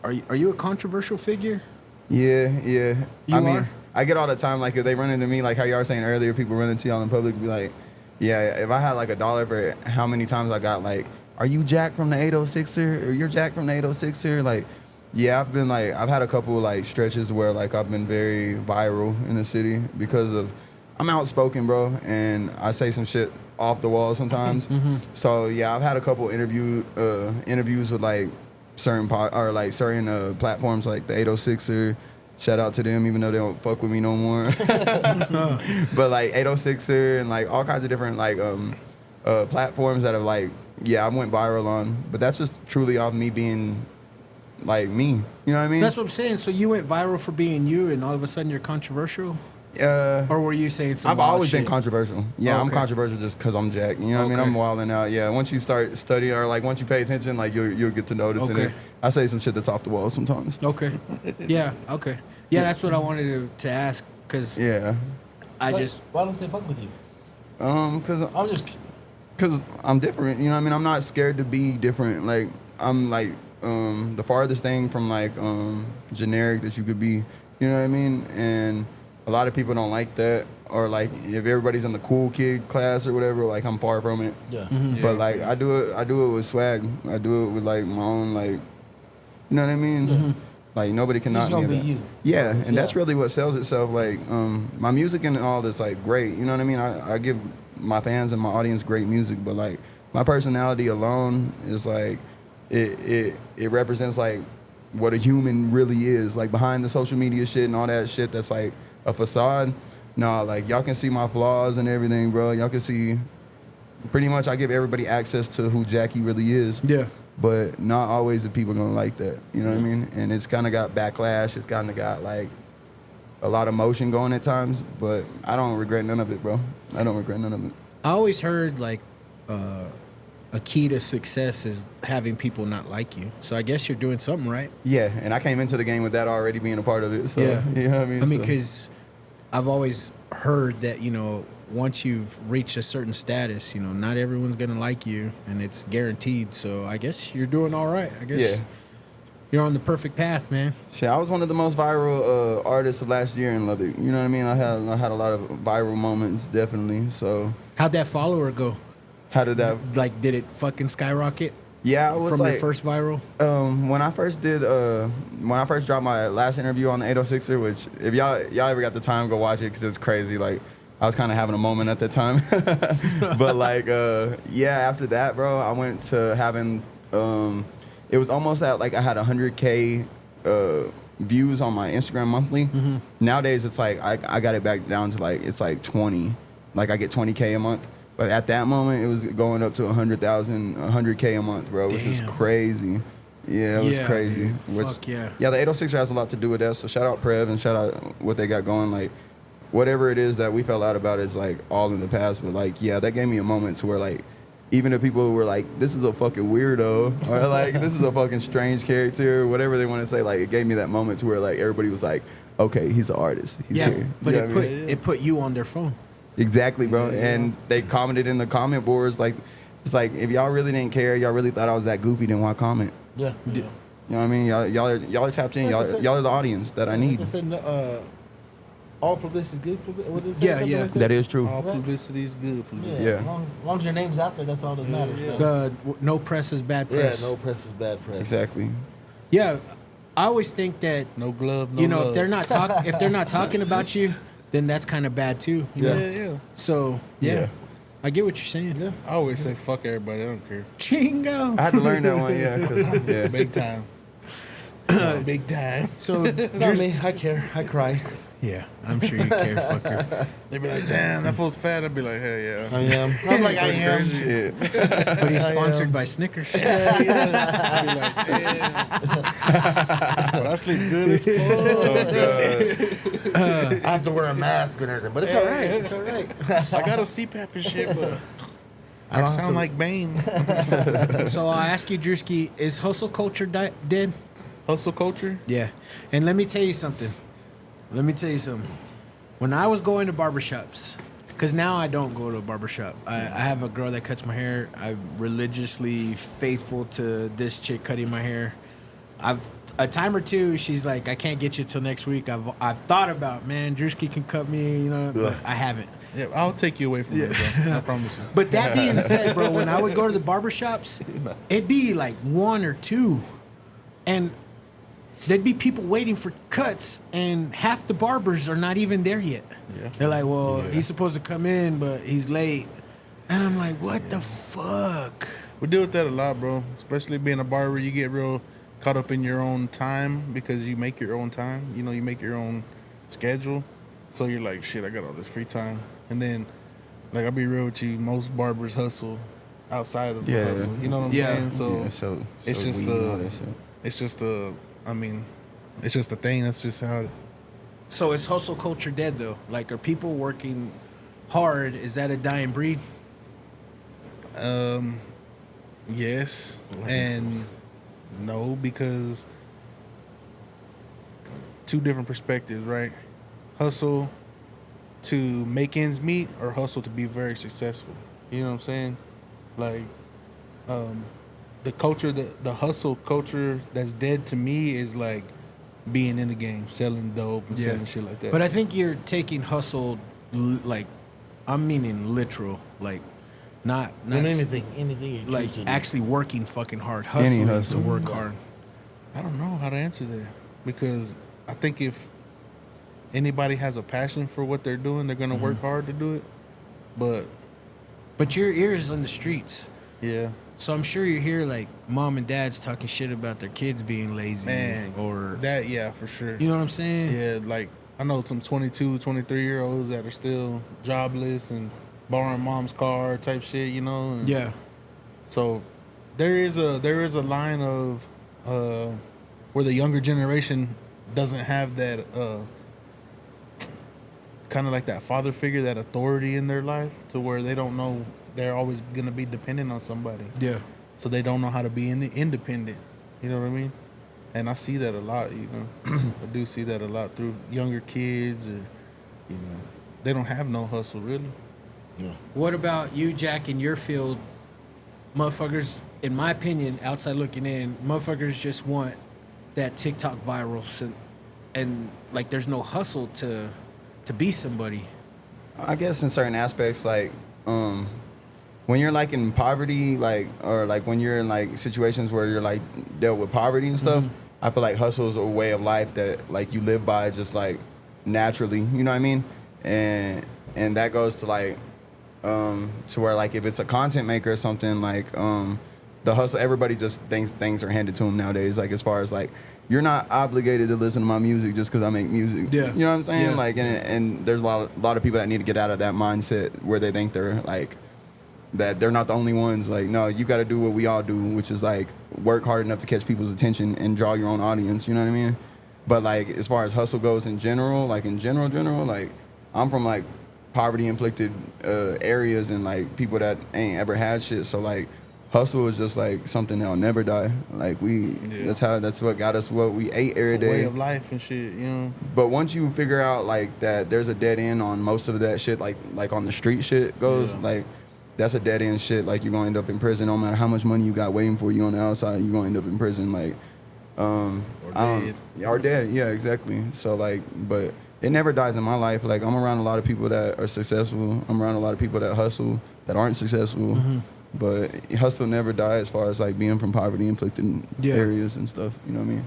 Are you a controversial figure? Yeah. You I mean, are? I get all the time, like, if they run into me, like how y'all were saying earlier, people run into y'all in public, be like, yeah, if I had like $1 for how many times I got like, are you Jack from the 806er? Or you're Jack from the 806er? Like, yeah, I've had a couple like stretches where like I've been very viral in the city because of, I'm outspoken, bro, and I say some shit off the wall sometimes. So yeah, I've had a couple interviews with like certain platforms like the 806er. Shout out to them, even though they don't fuck with me no more. But like 806er and like all kinds of different like platforms that have like, yeah, I went viral on. But that's just truly off me being like me. You know what I mean? That's what I'm saying. So you went viral for being you, and all of a sudden you're controversial? Uh, Or were you saying some I've wild always been shit? controversial. Yeah, I'm Okay. controversial just because I'm Jack. You know what I mean? Okay. I'm wilding out. Yeah, once you start studying or like once you pay attention, like you'll get to notice Okay. it. I say some shit that's off the wall sometimes. Okay. Yeah, okay. Yeah, that's what I wanted to ask, because Yeah. I just... Why don't they fuck with you? Cause I'm different. You know what I mean? I'm not scared to be different. Like I'm like the farthest thing from like generic that you could be. You know what I mean? And a lot of people don't like that. Or like if everybody's in the cool kid class or whatever, like I'm far from it. Yeah. But like I do it with swag. I do it with like my own like, you know what I mean? Like nobody can knock It's me. gonna at be that. you. Yeah, and that's Yeah. really what sells itself. Like my music and all this like great. You know what I mean? I give my fans and my audience great music, but like my personality alone is like it represents like what a human really is. Like behind the social media shit and all that shit that's like a facade. No, like y'all can see my flaws and everything, bro. Y'all can see pretty much I give everybody access to who Jackie really is. Yeah. But not always the people gonna like that. You know what I mean? And it's kind of got backlash. It's kind of got like a lot of motion going at times. But I don't regret none of it, bro. I don't regret none of it. I always heard, like, a key to success is having people not like you. So I guess you're doing something right. Yeah, and I came into the game with that already being a part of it. So, Yeah. you know what I mean? I mean, So- because I've always heard that, once you've reached a certain status, not everyone's going to like you, and it's guaranteed. So I guess you're doing all right. I guess Yeah. you're on the perfect path, man. Shit, I was one of the most viral artists of last year in Lubbock. You know what I mean? I had a lot of viral moments, definitely. So How'd that follower go? How did that? Like, did it fucking skyrocket Yeah, I was from like, your first viral? when I first dropped my last interview on the 806er, which if y'all ever got the time, go watch it because it's crazy. Like, I was kind of having a moment at that time. But like, yeah, after that, bro, I went to having, it was almost at like I had 100K views on my Instagram monthly. Mm-hmm. Nowadays, it's like I got it back down to like, it's like 20. Like I get 20K a month. But at that moment, it was going up to 100,000, 100K a month, bro, which was Damn. crazy. Yeah, it was crazy. Dude. Fuck yeah. Yeah, the 806 has a lot to do with that. So shout out Prev and shout out what they got going. Like, whatever it is that we fell out about is like all in the past. But like, yeah, that gave me a moment to where like, even if people were like, this is a fucking weirdo, or like, this is a fucking strange character, or whatever they want to say, like, it gave me that moment to where like everybody was like, okay, he's an artist. He's Yeah, here. but You know what I mean? it put you on their phone. Exactly, bro. And they commented in the comment boards like, it's like, if y'all really didn't care, y'all really thought I was that goofy, then why comment? Yeah. You know what I mean? Y'all are tapped in. Like I said- Y'all are the audience that I need. Like I said, all publicity is good publicity. What is Yeah, something yeah. like That is true. All publicity is good publicity. Yeah. Yeah. As long as your name's out there, that's all that matters. man. No press is bad Yeah, press. no press is bad press. Exactly. Yeah, I always think that No glove, no you know love. if they're not talking about you, then that's kind of bad too. You Yeah. know? Yeah. So yeah, Yeah. I get what you're saying. Yeah. I always say fuck everybody. I don't care. Chingo. I had to learn that one, yeah. 'Cause, yeah. Big time. Big time. So Not me. I care. I cry. yeah, I'm sure you care, fucker. They be like, damn, that fool's fat. I'd be like, hell yeah. I am. I'm like I am. Shit. But he's I sponsored am. by Snickers. I'd be like, damn. But I sleep good as fuck. Oh, God. I have to wear a mask and everything, but it's all right. It's all right. I got a CPAP and shit, but I don't have sound to- like Bane. So I ask you, Drewski, is hustle culture dead? Hustle culture? Yeah. And let me tell you something. When I was going to barbershops, because now I don't go to a barbershop. I have a girl that cuts my hair. I'm religiously faithful to this chick cutting my hair. A time or two, she's like, I can't get you till next week. I've thought about, man, Drewski can cut me, you know, but I haven't. Yeah, I'll take you away from it, bro. I promise you. But that being said, bro, when I would go to the barbershops, it'd be like one or two. And there'd be people waiting for cuts, and half the barbers are not even there yet. Yeah. They're like, well, he's supposed to come in, but he's late. And I'm like, what the fuck? We deal with that a lot, bro. Especially being a barber, you get real caught up in your own time because you make your own time. You know, you make your own schedule. So you're like, shit, I got all this free time. And then, like, I'll be real with you, most barbers hustle outside of the Yeah. hustle. You know what I'm Yeah. saying? So Yeah, so it's just weed and all that shit. it's just a, I mean, it's just a thing. That's just how it. So is hustle culture dead, though? Like, are people working hard? Is that a dying breed? Yes and no, because two different perspectives, right? Hustle to make ends meet or hustle to be very successful. You know what I'm saying? Like, the culture, the hustle culture that's dead to me is like being in the game, selling dope and selling shit like that. But I think you're taking hustle, like, I'm meaning literal, like, not And s- anything you like choose to do. actually working fucking hard, hustling hustle. to work hard. I don't know how to answer that because I think if anybody has a passion for what they're doing, they're gonna work hard to do it. But Your ear is on the streets. yeah, So I'm sure you hear like mom and dads talking shit about their kids being lazy man, or that for sure. you know what I'm saying? Yeah, like I know some 22, 23-year-olds that are still jobless and borrowing mom's car type shit, you know. And Yeah. So there is a line of where the younger generation doesn't have that kind of like that father figure, that authority in their life, to where they don't know, they're always gonna be dependent on somebody. Yeah. So they don't know how to be independent. You know what I mean? And I see that a lot. You know, I do see that a lot through younger kids, or you know, they don't have no hustle really. What about you, Jack, in your field? Motherfuckers, in my opinion, outside looking in, motherfuckers just want that TikTok viral, and like there's no hustle to be somebody. I guess in certain aspects, like, when you're like in poverty, like, or like when you're in like situations where you're like dealt with poverty and stuff, I feel like hustle is a way of life that like you live by just like naturally, you know what I mean? And that goes to like to where like if it's a content maker or something, like the hustle, everybody just thinks things are handed to them nowadays, like as far as like you're not obligated to listen to my music just because I make music. Yeah. You know what I'm saying? Yeah. Like and there's a lot of people that need to get out of that mindset where they think they're like that they're not the only ones. Like, no, you got to do what we all do, which is like work hard enough to catch people's attention and draw your own audience. You know what I mean? But like as far as hustle goes in general, like like I'm from like poverty inflicted areas and like people that ain't ever had shit. So like hustle is just like something that'll never die. Like that's what got us what we ate every day. Way of life and shit, you know. But once you figure out like that there's a dead end on most of that shit, like on the street shit goes, like that's a dead end shit. Like you're gonna end up in prison no matter how much money you got waiting for you on the outside. You're gonna end up in prison, like or dead. Yeah, exactly. So like, but it never dies in my life. Like I'm around a lot of people that are successful. I'm around a lot of people that hustle that aren't successful. But hustle never dies as far as like being from poverty inflicted areas and stuff. You know what I mean?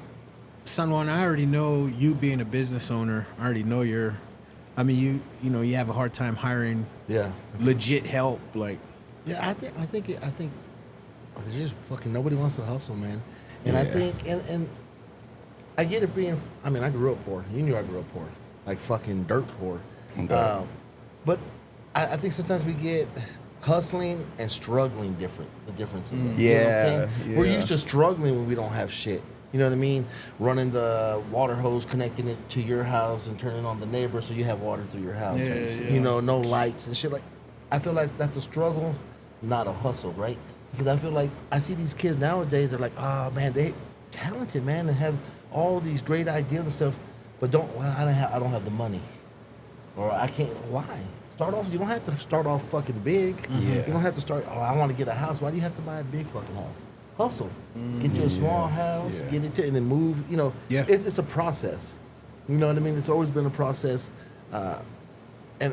San Juan, I already know you being a business owner. I already know you know, you have a hard time hiring legit help. Like, Yeah, I think there's just fucking nobody wants to hustle, man. And I think and I get it being. I mean, I grew up poor. You knew I grew up poor, like fucking dirt poor. Okay. But I think sometimes we get hustling and struggling different. The difference. In that. You know what I'm saying? We're used to struggling when we don't have shit. You know what I mean? Running the water hose, connecting it to your house, and turning on the neighbor so you have water through your house. You know, no lights and shit. Like, I feel like that's a struggle, not a hustle, right? Because I feel like I see these kids nowadays. They're like, oh man, they talented, man, and have all these great ideas and stuff, but I don't have the money, or I can't. Why? Start off. You don't have to start off fucking big. You don't have to start. Oh, I want to get a house. Why do you have to buy a big fucking house? Hustle. Get you a small house. Get it to, and then move. You know. It's a process. You know what I mean? It's always been a process. And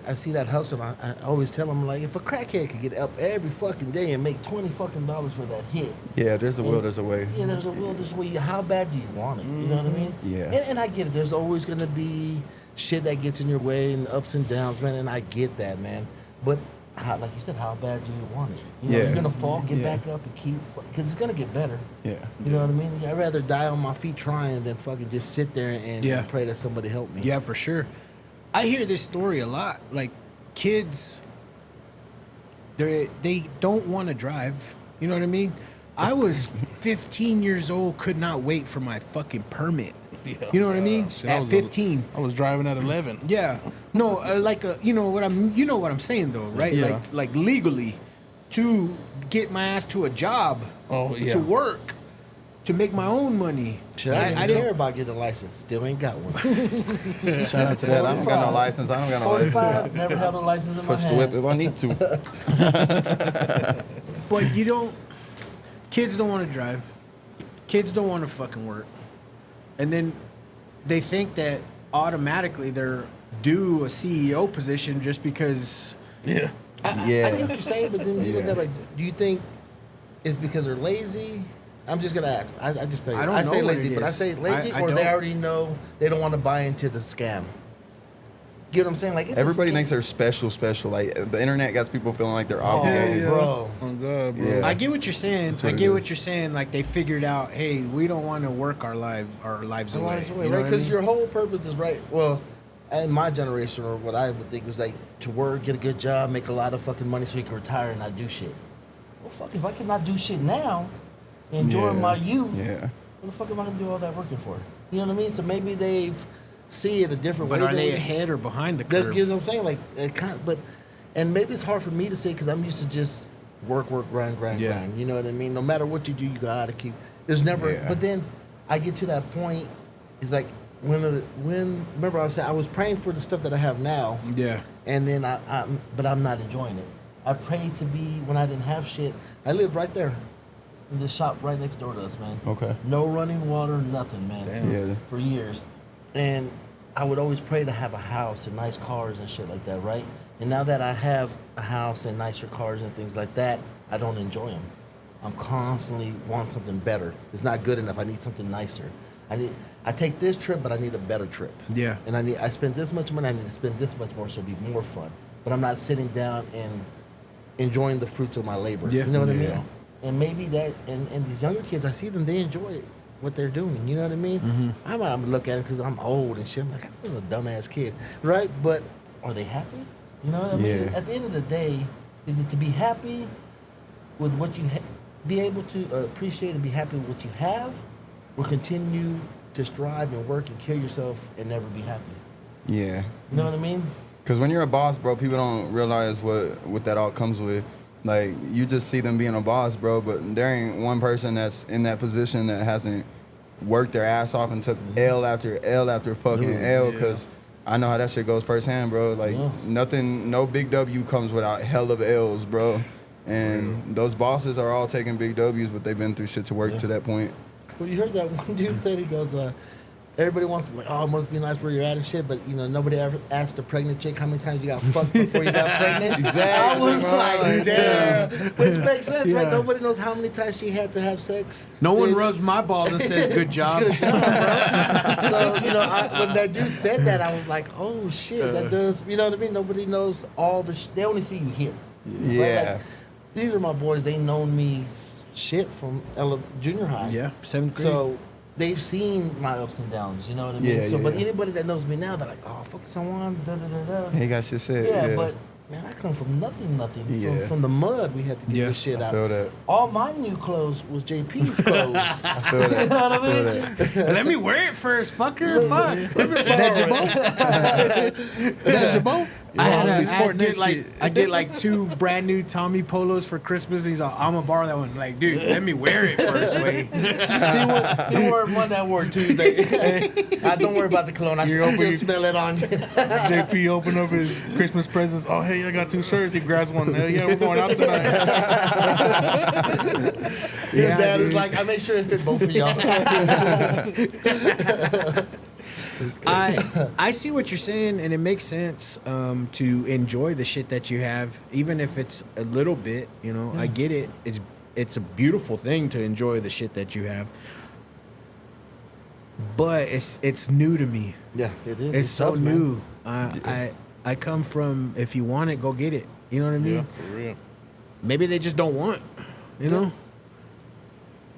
I see that hustle. And I always tell them, like, if a crackhead could get up every fucking day and make $20 fucking for that hit. Yeah, there's a will, there's a way. Yeah, there's a will, there's a way. How bad do you want it? You know what I mean? Yeah. And I get it. There's always gonna be shit that gets in your way and ups and downs, man. And I get that, man. But like you said, how bad do you want it? You know, you're gonna fall, get back up, and keep, because it's gonna get better. Yeah. You know what I mean? I'd rather die on my feet trying than fucking just sit there and pray that somebody help me. yeah, for sure. I hear this story a lot. Like, kids, they don't want to drive. You know what I mean? I was 15 years old, could not wait for my fucking permit. You know what I mean? Shit, At 15. I was driving at 11. Yeah. No, you know what I'm saying though, right? Yeah. Like legally to get my ass to a job. To work. To make my own money. Shit, I didn't care about getting a license. Still ain't got one. Shout out to that. I don't got no license. 45, never held a license in Push my the whip hand. if I need to. But kids don't want to drive. Kids don't want to fucking work. And then they think that automatically they're due a CEO position just because. I get what you're saying, but then you look at, like, do you think it's because they're lazy? I'm just gonna ask. I just say I say know what lazy, it but I is. say lazy, I or they don't. already know they don't want to buy into the scam. Get what I'm saying? Like, it's Everybody a scam. thinks they're special. Like the internet got people feeling like they're obligated. bro. Oh God, bro. Yeah. I get what you're saying. That's I what get it what is. you're saying. Like, they figured out, hey, we don't want to work our lives away. Right, You know right? what I Because mean? your whole purpose is right. Well, in my generation, or what I would think was like to work, get a good job, make a lot of fucking money, so you can retire and not do shit. Well, fuck, if I cannot do shit now, enjoy my youth. Yeah. What the fuck am I gonna do all that working for? You know what I mean? So maybe they've see it a different But way. are they than- ahead or behind the That's curve? you know what I'm saying? Like, it kind of, and maybe it's hard for me to say because I'm used to just work, grind. You know what I mean? No matter what you do, you gotta keep. There's never. Yeah. But then I get to that point. It's like when remember I was saying I was praying for the stuff that I have now. Yeah. And then but I'm not enjoying it. I prayed to be when I didn't have shit. I lived right there in this shop right next door to us, man. Okay. No running water, nothing, man. Damn. Yeah. For years. And I would always pray to have a house and nice cars and shit like that, right? And now that I have a house and nicer cars and things like that, I don't enjoy them. I'm constantly want something better. It's not good enough. I need something nicer. I take this trip, but I need a better trip. Yeah. And I spend this much money. I need to spend this much more, so it'll be more fun. But I'm not sitting down and enjoying the fruits of my labor. Yeah. You know what I mean? And maybe that, and these younger kids, I see them, they enjoy what they're doing. You know what I mean? Mm-hmm. I'm gonna look at them because I'm old and shit. I'm like, I'm a dumbass kid, right? But are they happy? You know what I mean? Yeah. At the end of the day, is it to be happy with what you be able to appreciate and be happy with what you have, or continue to strive and work and kill yourself and never be happy? Yeah. You know what I mean? Because when you're a boss, bro, people don't realize what that all comes with. Like, you just see them being a boss, bro, but there ain't one person that's in that position that hasn't worked their ass off and took L after fucking L, because I know how that shit goes firsthand, bro. Like, nothing, no big W comes without hell of L's, bro. And those bosses are all taking big W's, but they've been through shit to work to that point. Well, you heard that one dude said, he goes, everybody wants to be like, oh, it must be nice where you're at and shit, but, you know, nobody ever asked a pregnant chick how many times you got fucked before you got pregnant. Exactly. I was like, damn. Which makes sense, right? Yeah. Nobody knows how many times she had to have sex. No one Then- rubs my balls and says, good job. Good job, bro. So, you know, when that dude said that, I was like, oh, shit, that does, you know what I mean? Nobody knows all the they only see you here. Yeah. Right? Like, these are my boys. They known me shit from junior high. Yeah, 7th grade. So they've seen my ups and downs, you know what I mean? Yeah, So, but yeah. anybody that knows me now, they're like, oh, fucking someone, da da da da. He got shit said. Yeah, but man, I come from nothing. Yeah. From the mud, we had to get Yeah, this shit I out. feel that. All my new clothes was JP's clothes. I feel that. You know what I I feel mean? that. Let me wear it first, fucker. Fuck. That Is that your boat? I get like 2 brand new Tommy Polos for Christmas. He's like, I'm gonna borrow that one. Like, dude, let me wear it first. Wait. He wore one that wore Tuesday. Don't worry about the cologne. I still smell it on you. JP opened up his Christmas presents. Oh, hey, I got 2 shirts. He grabs one. Hell yeah, we're going out tonight. His dad is like, I make sure it fit both of y'all. I see what you're saying, and it makes sense to enjoy the shit that you have, even if it's a little bit. You know, I get it. It's a beautiful thing to enjoy the shit that you have, but it's new to me. Yeah, it is. It's so tough, man. new. I come from, if you want it, go get it. You know what I mean? Yeah, for real. Maybe they just don't want. You know,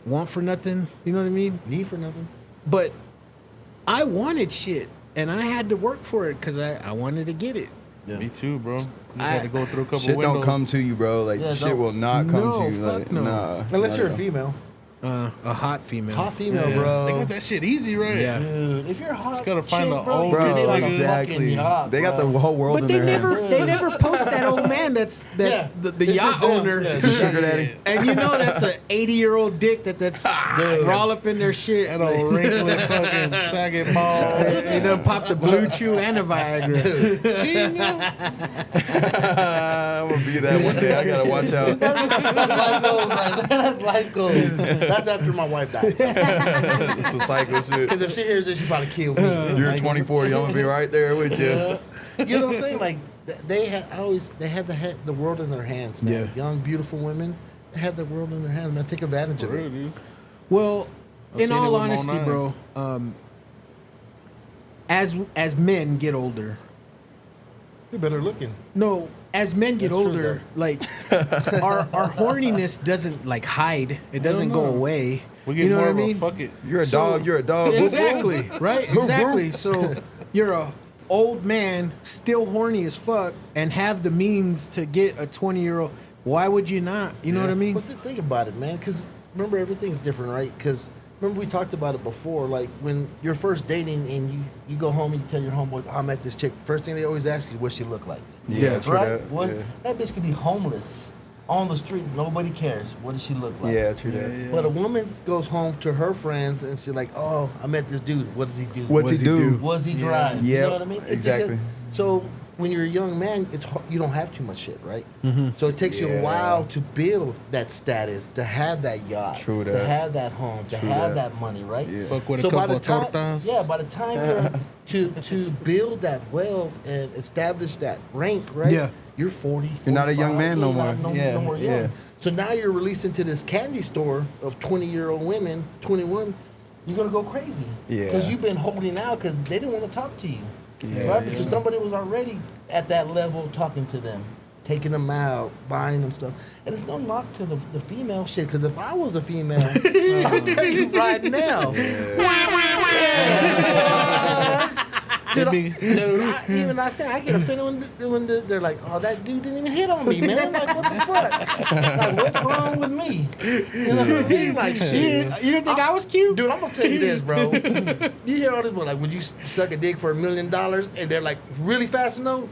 want for nothing. You know what I mean? Need for nothing. But I wanted shit, and I had to work for it because I wanted to get it. Yeah. Me too, bro. Just had to go through a couple Shit windows. don't come to you, bro. Like, Yeah, shit don't- will not come No, to you. fuck Like, no. nah. Unless you're a Not at all. female. A hot female. Hot female, Yeah. bro. They got that shit easy, right? Yeah. Dude, if you're hot, Just gotta find chick, the bro, old you Bro, live on a exactly. fucking yacht, They got bro. the whole world But in they their never hands. they never post that old man that's Yeah. the It's yacht just them. owner. Yeah, Sugar daddy. And you know that's an 80-year-old dick that's all up in their shit. That old wrinkly fucking saggy ball. They done pop the Blue Chew and a Viagra. I'm gonna be that one day. I gotta watch out. That's life goals. That's after my wife dies. It's a cycle shit. Because if she hears this, she probably kill me. You're 24. I'm gonna be right there with you. You know what I'm saying? Like they had the world in their hands, man. Yeah. Young, beautiful women, they had the world in their hands, man. Take advantage of it. dude. Well, I've in seen it all with my honesty, own bro, as men get older, You're better looking. no, as men get That's true, older, like our horniness doesn't like hide. It doesn't go no. away. We get You know more what I of mean? a fuck it. You're a So- dog. You're a dog. Exactly, right? Exactly. So you're a old man, still horny as fuck, and have the means to get a 20-year-old. Why would you not? You know what I mean? But think about it, man. Because remember, everything's different, right? Because remember we talked about it before. Like when you're first dating and you go home and you tell your homeboys, "I met this chick." First thing they always ask you, "What she look like?" Yeah, true right. that. What? Yeah. That bitch could be homeless on the street. Nobody cares. What does she look like? Yeah, true that. But a woman goes home to her friends and she's like, "Oh, I met this dude. What does he do? What's he do? What does he drive? You Yep, know what I mean? It's exactly. so when you're a young man, you don't have too much shit, right? So it takes you a while to build that status, to have that yacht, True to that. have that home, to have that money, right? Yeah. Fuck with So a by couple the of time, tortas. by the time you're to build that wealth and establish that rank, right? Yeah. You're 40. You're not a young 45, man no you're more. not no Yeah, more young. yeah. So now you're released into this candy store of 20-year-old women, 21. You're gonna go crazy. Yeah. Because you've been holding out because they didn't want to talk to you. Yeah, Right? Because somebody was already at that level talking to them, taking them out, buying them stuff. And it's no knock to the female shit. Because if I was a female, I tell you right now. Dude, I say I get offended when they're like, "Oh, that dude didn't even hit on me, man." I'm like, what the fuck? Like, what's wrong with me? You know what I mean? Like, shit. You didn't think I was cute? Dude, I'm gonna tell you this, bro. You hear all this, like, would you suck a dick for $1 million? And they're like, really fast, no?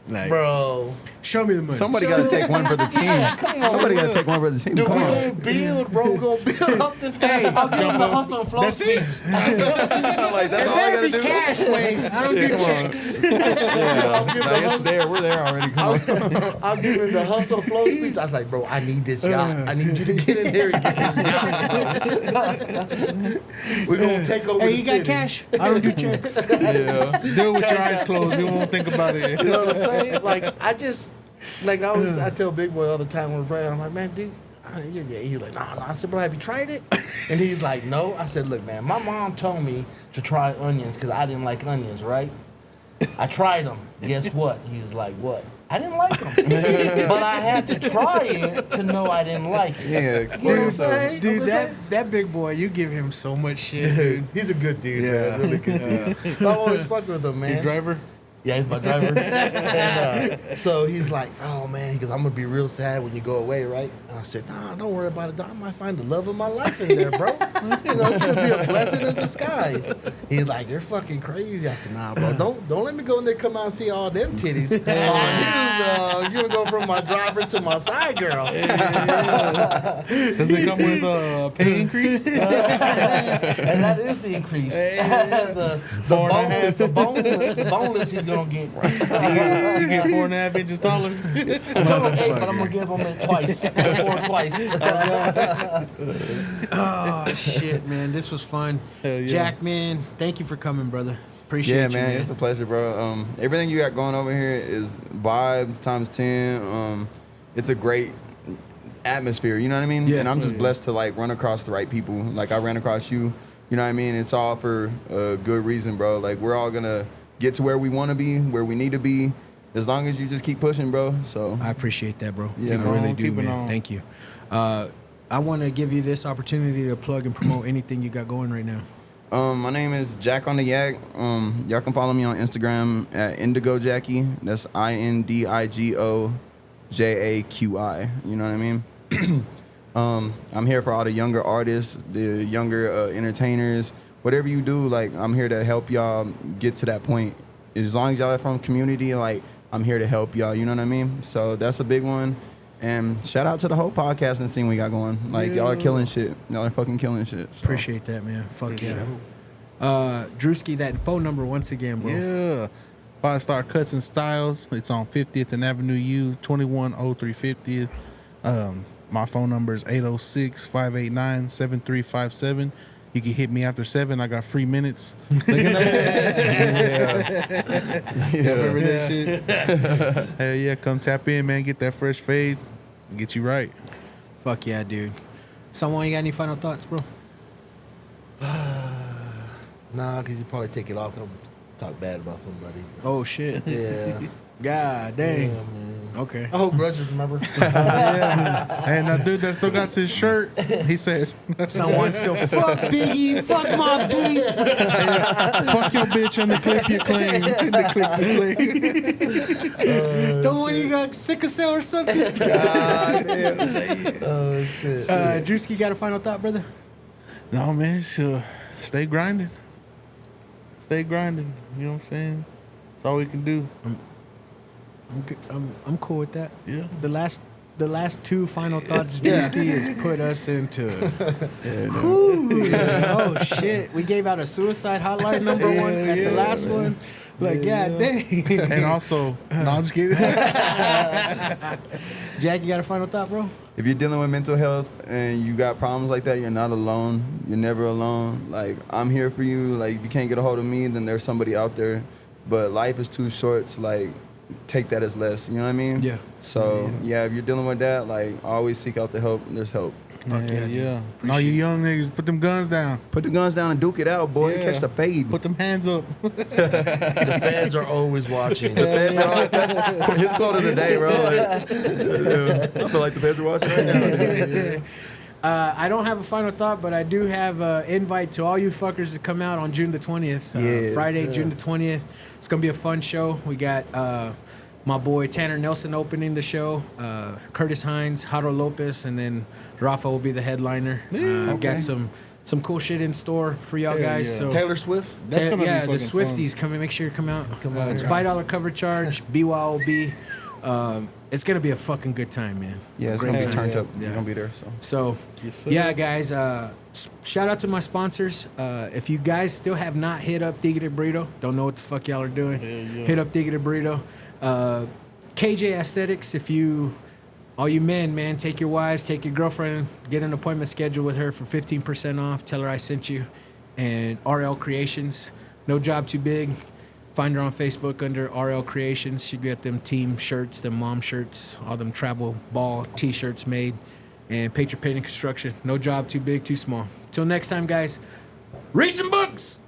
Like, Bro. show me the money. Somebody got to take one for the team. Come on, Somebody got to look. take one for the team. Dude, Come we on. gonna build, bro. We're gonna build up this guy. I'll give him the hustle and flow That's it? speech. Like, that's all I got to do. cash way. I don't do checks. Yeah. Nah, it's there. We're there already. Come on. I'll give him the hustle flow speech. I was like, bro, I need this yacht. I need you to get in here and get this yacht. We're gonna take over Hey, the you city. got cash? I don't do checks. Yeah. Do it with your eyes closed. You won't think about it. You know what I'm saying? Like, I tell Big Boy all the time when we're praying, I'm like, man, dude, you're gay. He's like, no. I said, bro, have you tried it? And he's like, no. I said, look, man, my mom told me to try onions because I didn't like onions, right? I tried them. Guess what? He was like, what? I didn't like them. But I had to try it to know I didn't like it. Yeah, You know what I'm explain saying? Dude, I'm saying? that big boy, you give him so much shit, dude. He's a good dude, Yeah. man. Really good dude. I always fuck with him, man. Your driver? Yeah, he's my driver. And so he's like, oh man, because I'm gonna be real sad when you go away, right? And I said, nah, don't worry about it, dog. I might find the love of my life in there, bro. You know, it could be a blessing in disguise. He's like, you're fucking crazy. I said, nah, bro, don't let me go in there, come out and see all them titties. You're gonna go from my driver to my side girl. Does it come with a pay increase? And that is the increase. The boneless he's gonna get. You get 4.5 inches taller. I told him 8, but I'm gonna give him it twice. 4 twice. Oh, shit, man. This was fun. Hell yeah. Jack, man, thank you for coming, brother. Appreciate Yeah, you, man, it's a pleasure, bro. Everything you got going over here is vibes times 10. It's a great atmosphere, you know what I mean? Yeah. And I'm just blessed to like run across the right people. Like I ran across you, you know what I mean? It's all for a good reason, bro. Like we're all gonna get to where we want to be, where we need to be, as long as you just keep pushing, bro. So I appreciate that, bro. Yeah, I man. really do, Keep it man. on. Thank you. I want to give you this opportunity to plug and promote anything you got going right now. my name is Jack on the Yak. Y'all can follow me on Instagram at Indigo Jackie. That's INDIGO JAQI. You know what I mean? I'm here for all the younger artists, the younger entertainers. Whatever you do, like I'm here to help y'all get to that point. As long as y'all are from community, like I'm here to help y'all. You know what I mean? So that's a big one. And shout out to the whole podcasting scene we got going. Like y'all are killing shit. Y'all are fucking killing shit. So. Appreciate that, man. Fuck yeah. Drewski, that phone number once again, bro. Yeah. 5-Star Cuts and Styles. It's on 50th and Avenue U, 210350th. My phone number is 806-589-7357. You can hit me after 7. I got free minutes. Remember that shit? Hell yeah, come tap in, man. Get that fresh fade. Get you right. Fuck yeah, dude. Someone, you got any final thoughts, bro? Nah, because you probably take it off and talk bad about somebody. Oh, shit. Yeah. God dang. Yeah, man. Okay. I hold grudges, remember? And that dude that still got his shirt, he said, Someone still, fuck Biggie, fuck my dude. fuck your bitch on the clip you claim. The clip you claim. Don't want you got sickle cell or something. Oh, shit. Drewski, got a final thought, brother? No, man, so stay grinding. Stay grinding. You know what I'm saying? That's all we can do. I'm cool with that. Yeah. The last two final thoughts Drewski has put us into. Ooh, oh shit! We gave out a suicide hotline number one at the last one. Like, yeah, dang. And also, no, I'm just kidding. Jack, you got a final thought, bro? If you're dealing with mental health and you got problems like that, you're not alone. You're never alone. Like, I'm here for you. Like, if you can't get a hold of me, then there's somebody out there. But life is too short to, like, take that as less. You know what I mean? Yeah. So, yeah, if you're dealing with that, like, always seek out the help. There's help. Yeah. And all you young niggas, put them guns down. Put the guns down and duke it out, boy. Yeah. Catch the fade. Put them hands up. The fans are always watching. Feds are like, that's his quote of the day, bro. Like, I feel like the feds are watching right now. I don't have a final thought, but I do have an invite to all you fuckers to come out on June the 20th. Yes, Friday, June the 20th. It's going to be a fun show. We got my boy Tanner Nelson opening the show, Curtis Hines, Jaro Lopez, and then Rafa will be the headliner. I've got some cool shit in store for y'all guys. yeah. So Taylor Swift. That's gonna be the fucking Swifties coming. Make sure you come out. It's out. $5 cover charge. BYOB. It's gonna be a fucking good time, man. Yeah, it's Great going to be time. turned up. Yeah. You're going to be there, so. So, Yes, sir. yeah, guys, shout out to my sponsors. If you guys still have not hit up Tigre Burrito, don't know what the fuck y'all are doing, hit up Tigre Burrito. KJ Aesthetics, all you men, man, take your wives, take your girlfriend, get an appointment scheduled with her for 15% off. Tell her I sent you. And RL Creations, no job too big. Find her on Facebook under RL Creations. She get them team shirts, them mom shirts, all them travel ball t-shirts made. And Patriot Painting Construction. No job too big, too small. Till next time, guys. Read some books!